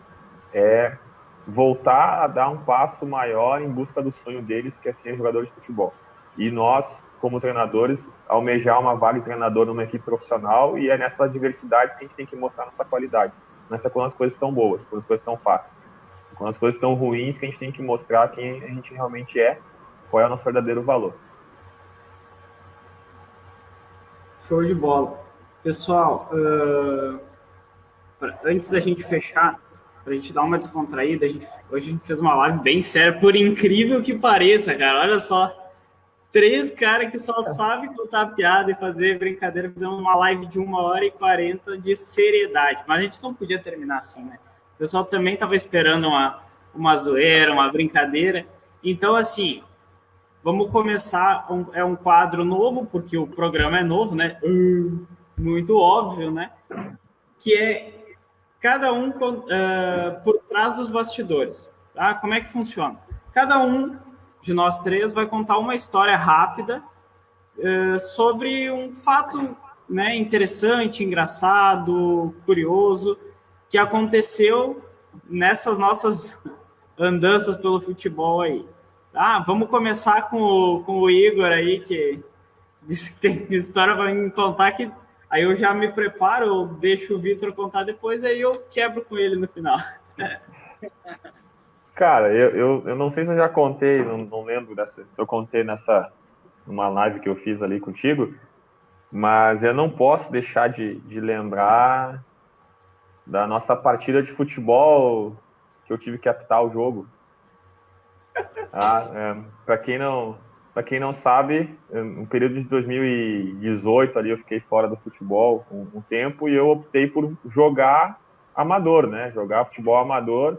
É voltar a dar um passo maior em busca do sonho deles, que é ser jogador de futebol. E nós, como treinadores, almejar uma vaga de treinador numa equipe profissional, e é nessas diversidades que a gente tem que mostrar nossa qualidade. Nessa quando as coisas estão boas, quando as coisas estão fáceis. Quando as coisas estão ruins, que a gente tem que mostrar quem a gente realmente é, qual é o nosso verdadeiro valor. Show de bola. Pessoal, antes da gente fechar, para a gente dar uma descontraída, hoje a gente fez uma live bem séria, por incrível que pareça, cara. Olha só, 3 caras que só sabem contar piada e fazer brincadeira, fizemos uma live de 1h40 de seriedade. Mas a gente não podia terminar assim, né? O pessoal também estava esperando uma zoeira, uma brincadeira. Então, assim, vamos começar. É um quadro novo, porque o programa é novo, né? Muito óbvio, né? Que é cada um por trás dos bastidores. Tá? Como é que funciona? Cada um de nós 3 vai contar uma história rápida sobre um fato, né, interessante, engraçado, curioso, que aconteceu nessas nossas andanças pelo futebol aí. Tá? Vamos começar com o Igor aí, que disse que tem história para me contar, que aí eu já me preparo, eu deixo o Vitor contar depois, aí eu quebro com ele no final. Cara, eu não sei se eu já contei, não lembro se eu contei numa live que eu fiz ali contigo, mas eu não posso deixar de lembrar da nossa partida de futebol que eu tive que apitar o jogo. Para quem não sabe, no período de 2018 ali eu fiquei fora do futebol um tempo, e eu optei por jogar amador, né? Jogar futebol amador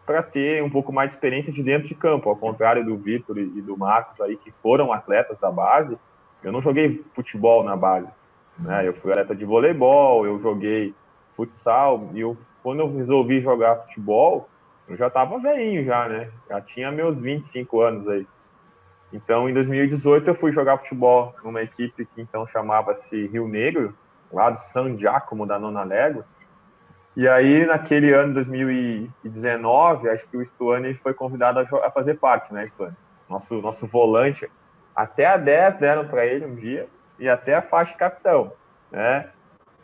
para ter um pouco mais de experiência de dentro de campo, ao contrário do Vitor e do Marcos aí, que foram atletas da base. Eu não joguei futebol na base, né? Eu fui atleta de voleibol, eu joguei futsal, e quando eu resolvi jogar futebol, eu já estava velhinho já, né? Já tinha meus 25 anos aí. Então, em 2018, eu fui jogar futebol numa equipe que então chamava-se Rio Negro, lá do San Giacomo da Nona Légua. E aí, naquele ano, 2019, acho que o Stuani foi convidado a fazer parte, né, Stuani? Nosso volante. Até a 10 deram para ele um dia, e até a faixa de capitão, né?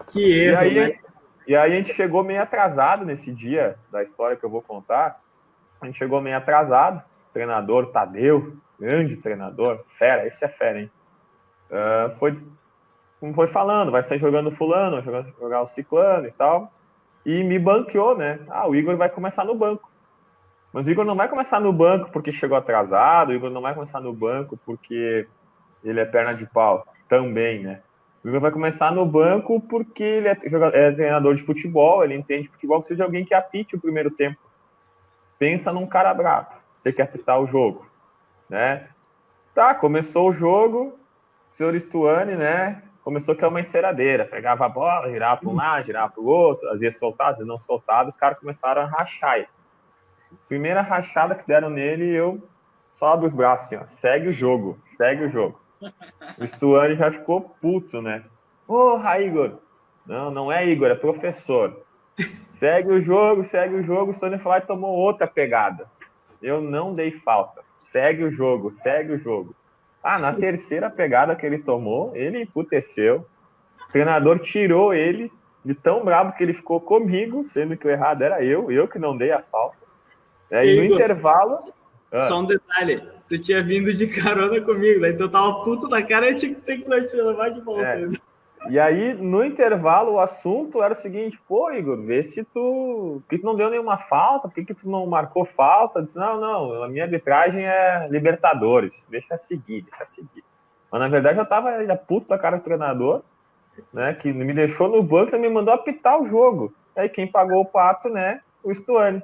Que erro, né? E aí a gente chegou meio atrasado nesse dia da história que eu vou contar. A gente chegou meio atrasado. Treinador Tadeu, grande treinador, fera, esse é fera, hein? Foi falando, vai sair jogando fulano, vai jogar o ciclano e tal. E me banqueou, né? O Igor vai começar no banco. Mas o Igor não vai começar no banco porque chegou atrasado, o Igor não vai começar no banco porque ele é perna de pau também, né? O Igor vai começar no banco porque ele é treinador de futebol, ele entende futebol, precisa de alguém que apite o primeiro tempo. Pensa num cara bravo, tem que apitar o jogo, né? Tá, começou o jogo, o senhor Stuani, né? Começou que é uma enceradeira, pegava a bola, girava para um lado, girava para o outro, às vezes soltava, às vezes não soltava, os caras começaram a rachar aí. Primeira rachada que deram nele, eu só abro os braços assim, ó, segue o jogo, segue o jogo. O Stuani já ficou puto, né? Porra, Igor! Não é Igor, é professor. Segue o jogo, o Stuani foi lá e tomou outra pegada. Eu não dei falta. Segue o jogo, segue o jogo. Na terceira pegada que ele tomou, ele emputeceu. O treinador tirou ele de tão bravo que ele ficou comigo, sendo que o errado era eu que não dei a falta. E no Igor, intervalo... Só um detalhe, tu tinha vindo de carona comigo, né? Então eu tava puto da cara e eu tinha que ter que te levar de volta. E aí, no intervalo, o assunto era o seguinte: pô, Igor, vê se tu... Por que tu não deu nenhuma falta? Por que tu não marcou falta? Eu disse, não, a minha arbitragem é Libertadores, deixa seguir. Mas, na verdade, eu tava puto da cara do treinador, né, que me deixou no banco e me mandou apitar o jogo. Aí quem pagou o pato, né, o Stuani,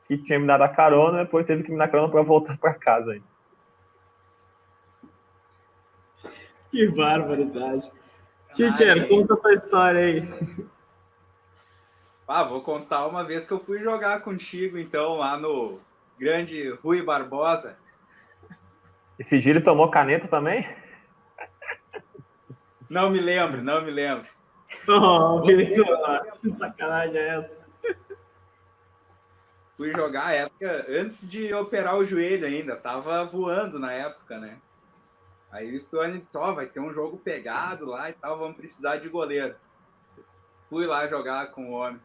que tinha me dado a carona, depois teve que me dar carona para voltar para casa ainda. Que barbaridade. Teacher, conta a tua história aí. Vou contar uma vez que eu fui jogar contigo, então, lá no grande Rui Barbosa. Esse dia ele tomou caneta também? Não me lembro. Que sacanagem é essa? Fui jogar a época, antes de operar o joelho ainda, tava voando na época, né? Aí o Stuani disse, vai ter um jogo pegado lá e tal, vamos precisar de goleiro. Fui lá jogar com o homem.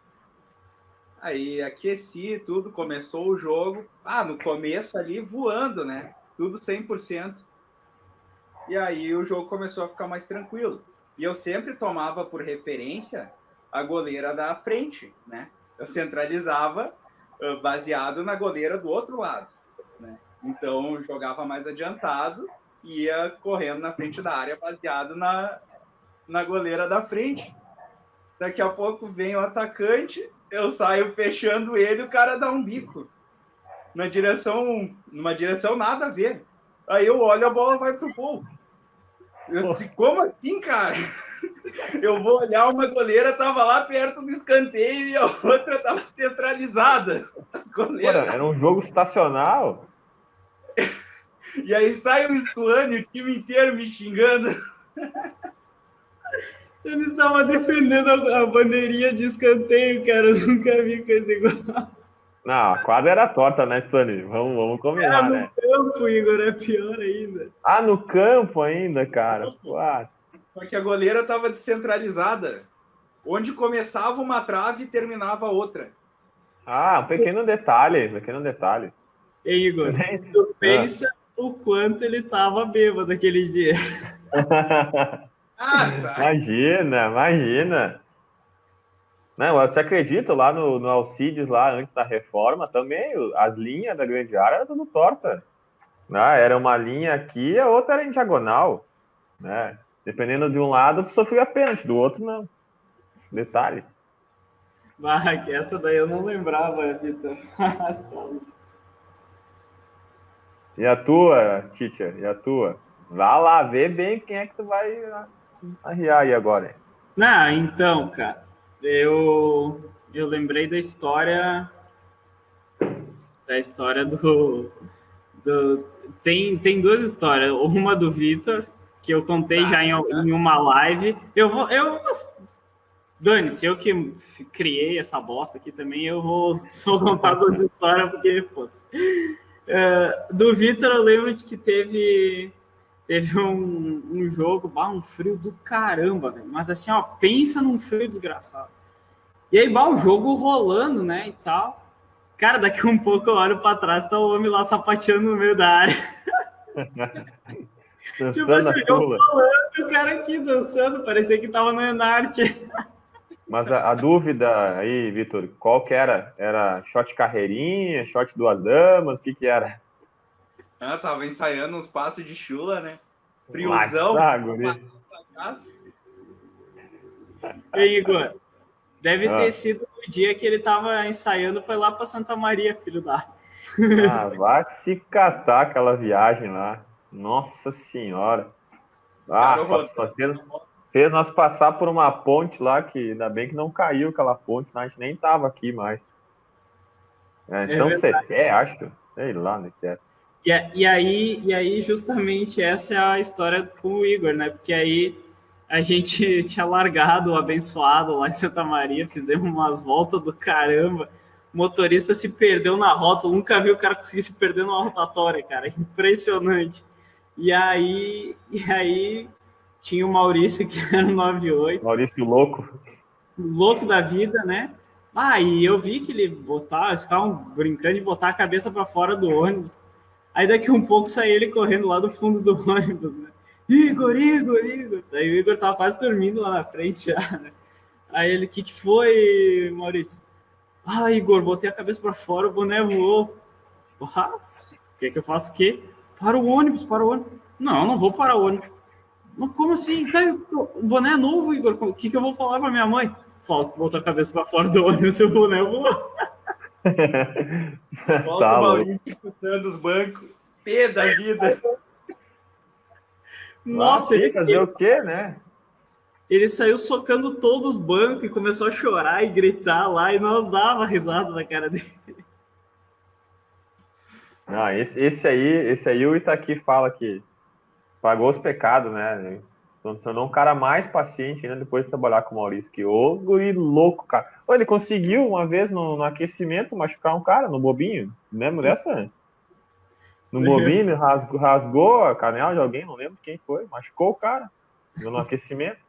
Aí aqueci tudo, começou o jogo. No começo ali voando, né? Tudo 100%. E aí o jogo começou a ficar mais tranquilo. E eu sempre tomava por referência a goleira da frente, né? Eu centralizava baseado na goleira do outro lado, né? Então jogava mais adiantado e ia correndo na frente da área baseado na goleira da frente. Daqui a pouco vem o atacante, eu saio fechando ele, o cara dá um bico numa direção nada a ver. Aí eu olho, a bola vai pro gol. Eu disse, como assim, cara? Eu vou olhar, uma goleira tava lá perto do escanteio e a outra tava centralizada. As goleiras... Era um jogo estacional. E aí sai o Stuani, o time inteiro me xingando. Ele estava defendendo a bandeirinha de escanteio, cara. Eu nunca vi coisa igual. Não, a quadra era torta, né, Stone? Vamos combinar, né? No campo, Igor, é pior ainda. No campo ainda, cara. Só que a goleira estava descentralizada. Onde começava uma trave e terminava outra. Um pequeno detalhe. Ei, Igor, tu pensa o quanto ele estava bêbado aquele dia. Tá. Imagina. Não, eu te acredito, lá no Alcides, lá antes da reforma, também as linhas da grande área eram tudo torta. Era uma linha aqui, a outra era em diagonal, né? Dependendo de um lado, tu sofria pênalti, do outro não. Detalhe. Essa daí eu não lembrava, Vitor. E a tua, teacher? E a tua? Vá lá, vê bem quem é que tu vai arriar aí agora. Não, então, cara, eu lembrei da história Tem duas histórias. Uma do Vitor, que eu contei já em uma live. Dane-se, eu que criei essa bosta aqui também, eu vou contar duas histórias, porque, pô. Do Vitor, eu lembro de que teve um jogo, um frio do caramba, velho. Mas assim, ó, pensa num frio desgraçado. E aí, o jogo rolando, né, e tal. Cara, daqui um pouco eu olho pra trás, tá o homem lá sapateando no meio da área. Tipo assim, o jogo rolando, o cara aqui dançando, parecia que tava no Enarte. Mas a dúvida aí, Vitor, qual que era? Era shot carreirinha, shot duas damas, o que era? Tava ensaiando uns passos de chula, né? Friozão. Ei, Igor, deve ter sido o dia que ele tava ensaiando pra ir lá pra Santa Maria, filho da... Vai se catar aquela viagem lá. Nossa Senhora. Fez nós passar por uma ponte lá, que ainda bem que não caiu aquela ponte, a gente nem tava aqui mais. São Cepé, acho. Sei lá, né, que é. E aí, justamente, essa é a história com o Igor, né? Porque aí a gente tinha largado o abençoado lá em Santa Maria, fizemos umas voltas do caramba. O motorista se perdeu na rota, eu nunca vi o cara conseguir se perder numa rotatória, cara. Impressionante. E aí tinha o Maurício, que era o 98. Maurício louco. Louco da vida, né? E eu vi que ele ficava brincando de botar a cabeça para fora do ônibus. Aí daqui um pouco saiu ele correndo lá do fundo do ônibus, né? Igor! Aí o Igor tava quase dormindo lá na frente já, né? Aí ele, o que foi, Maurício? Igor, botei a cabeça para fora, o boné voou. Quer que eu faça o quê? Para o ônibus. Não vou parar o ônibus. Mas como assim? O boné é novo, Igor. O que eu vou falar para minha mãe? Falta botar a cabeça para fora do ônibus, seu boné voou. Volta o Maurício disputando os bancos. Pé da vida. Nossa, ele fazer o quê, né? Ele saiu socando todos os bancos e começou a chorar e gritar lá, e nós dava risada na cara dele. Esse aí o Itaqui fala que pagou os pecados, né? Se tornou um cara mais paciente, né? Depois de trabalhar com o Maurício, que ô guri louco, cara. Ele conseguiu uma vez no aquecimento machucar um cara no bobinho. Lembra dessa? No bobinho, rasgou a canela de alguém, não lembro quem foi. Machucou o cara no aquecimento.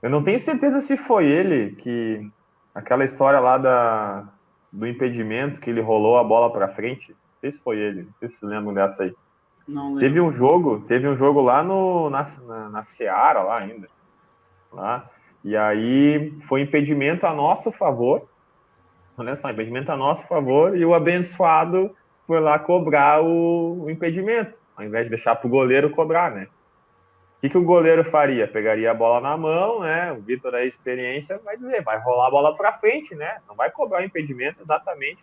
Eu não tenho certeza se foi ele que... Aquela história lá do impedimento, que ele rolou a bola pra frente. Não sei se foi ele. Não sei se vocês lembram dessa aí. Não lembro. Teve um jogo lá na Seara, lá ainda. Lá. E aí foi impedimento a nosso favor. Olha só, impedimento a nosso favor. E o abençoado foi lá cobrar o impedimento, ao invés de deixar para o goleiro cobrar, né? O que o goleiro faria? Pegaria a bola na mão, né? O Vitor da experiência vai dizer, vai rolar a bola para frente, né? Não vai cobrar o impedimento exatamente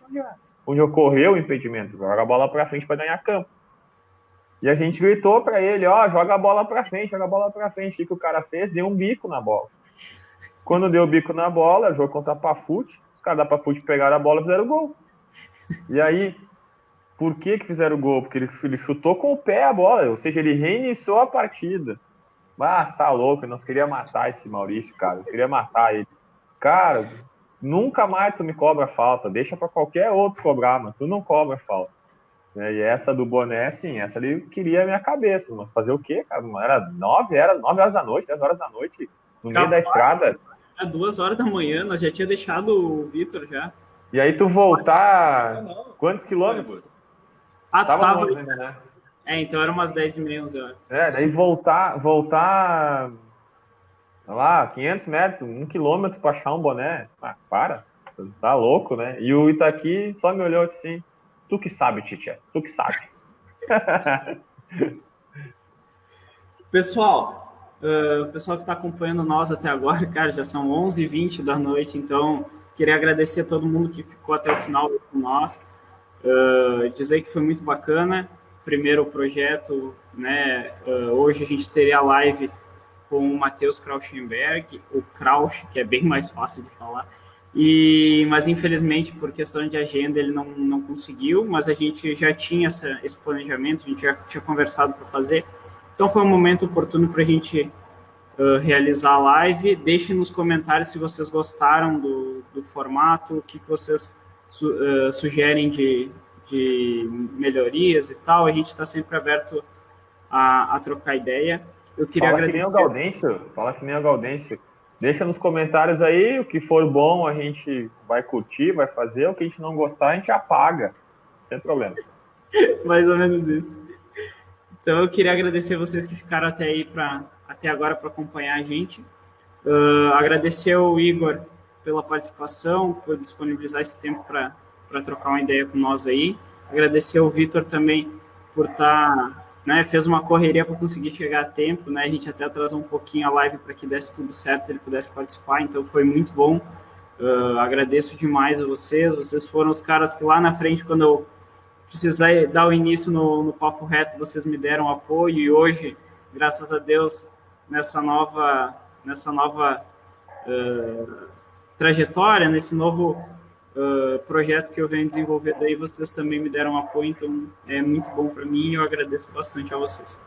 onde ocorreu o impedimento. Joga a bola para frente para ganhar campo. E a gente gritou para ele, joga a bola para frente, joga a bola para frente. O que o cara fez? Deu um bico na bola. Quando deu o bico na bola, jogo contra a Pafute, os caras da Pafute pegaram a bola e fizeram o gol. E aí, por que fizeram o gol? Porque ele chutou com o pé a bola, ou seja, ele reiniciou a partida. Mas tá louco, nós queríamos matar esse Maurício, cara. Eu queria matar ele. Cara, nunca mais tu me cobra falta. Deixa para qualquer outro cobrar, mas tu não cobra falta. E essa do boné, sim, essa ali queria a minha cabeça. Mas fazer o quê, cara? Era 9 horas da noite, 10 horas da noite, no meio da estrada. Às 2 horas da manhã, nós já tinha deixado o Vitor já. E aí tu voltar... Quantos quilômetros? Tu tava... Ainda, né? Então era umas 10h30, 11 horas. Daí voltar... lá, 500 metros, 1 quilômetro para achar um boné. Para. Tá louco, né? E o Itaqui só me olhou assim... Tu que sabe, Titia. Tu que sabe. Pessoal, o pessoal que está acompanhando nós até agora, cara, já são 11h20 da noite, então queria agradecer a todo mundo que ficou até o final com nós. Dizer que foi muito bacana. Primeiro projeto, né? Hoje a gente teria a live com o Matheus Krauschenberg, o Krausch, que é bem mais fácil de falar. Mas infelizmente, por questão de agenda, ele não conseguiu, mas a gente já tinha esse planejamento, a gente já tinha conversado para fazer. Então foi um momento oportuno para a gente realizar a live. Deixem nos comentários se vocês gostaram do formato, o que vocês sugerem de melhorias e tal. A gente está sempre aberto a trocar ideia. Eu queria agradecer. Fala que nem o Gaudêncio. Deixa nos comentários aí, o que for bom a gente vai curtir, vai fazer, o que a gente não gostar a gente apaga. Não tem problema. Mais ou menos isso. Então eu queria agradecer vocês que ficaram até agora para acompanhar a gente. Agradecer ao Igor pela participação, por disponibilizar esse tempo para trocar uma ideia com nós aí. Agradecer ao Vitor também por estar... fez uma correria para conseguir chegar a tempo, né? A gente até atrasou um pouquinho a live para que desse tudo certo, ele pudesse participar, então foi muito bom. Agradeço demais a vocês foram os caras que lá na frente, quando eu precisei dar o início no Papo Reto, vocês me deram apoio, e hoje, graças a Deus, nessa nova trajetória, nesse novo projeto que eu venho desenvolvendo aí, vocês também me deram apoio, então é muito bom para mim e eu agradeço bastante a vocês.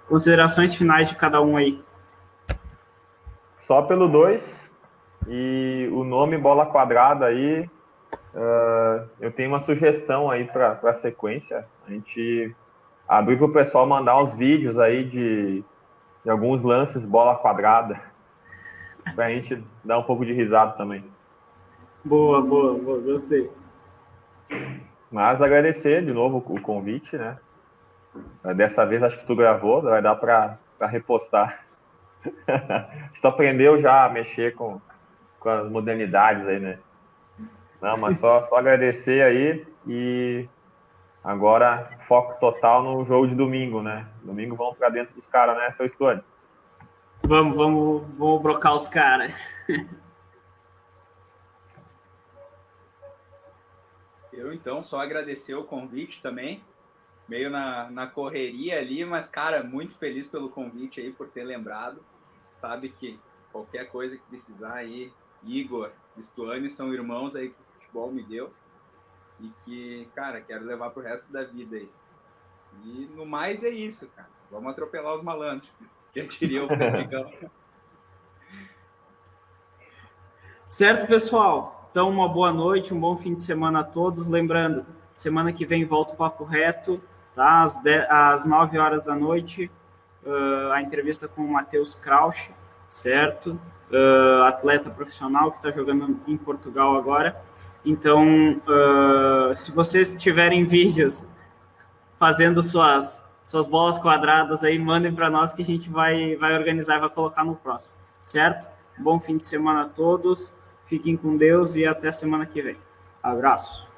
Considerações finais de cada um aí. Só pelo 2 e o nome Bola Quadrada aí, eu tenho uma sugestão aí para a sequência. A gente abrir para o pessoal mandar uns vídeos aí de alguns lances Bola Quadrada, para a gente dar um pouco de risada também. Boa, gostei. Mas agradecer de novo o convite, né? Dessa vez acho que tu gravou, vai dar para repostar. Tu aprendeu já a mexer com as modernidades aí, né? Não, mas só agradecer aí e agora foco total no jogo de domingo, né? Domingo vamos para dentro dos caras, né, seu Stone? Vamos brocar os caras. Eu, então, só agradecer o convite também, meio na correria ali, mas, cara, muito feliz pelo convite aí, por ter lembrado. Sabe que qualquer coisa que precisar aí, Igor, Stuane são irmãos aí que o futebol me deu e que, cara, quero levar pro resto da vida aí. E no mais é isso, cara. Vamos atropelar os malandros, que eu diria o Fredricão. Certo, pessoal? Então, uma boa noite, um bom fim de semana a todos. Lembrando, semana que vem volta o Papo Reto, tá? Às 9 horas da noite, a entrevista com o Matheus Krausch, certo? Atleta profissional que está jogando em Portugal agora. Então, se vocês tiverem vídeos fazendo suas bolas quadradas aí, mandem para nós que a gente vai organizar e vai colocar no próximo, certo? Bom fim de semana a todos. Fiquem com Deus e até semana que vem. Abraço.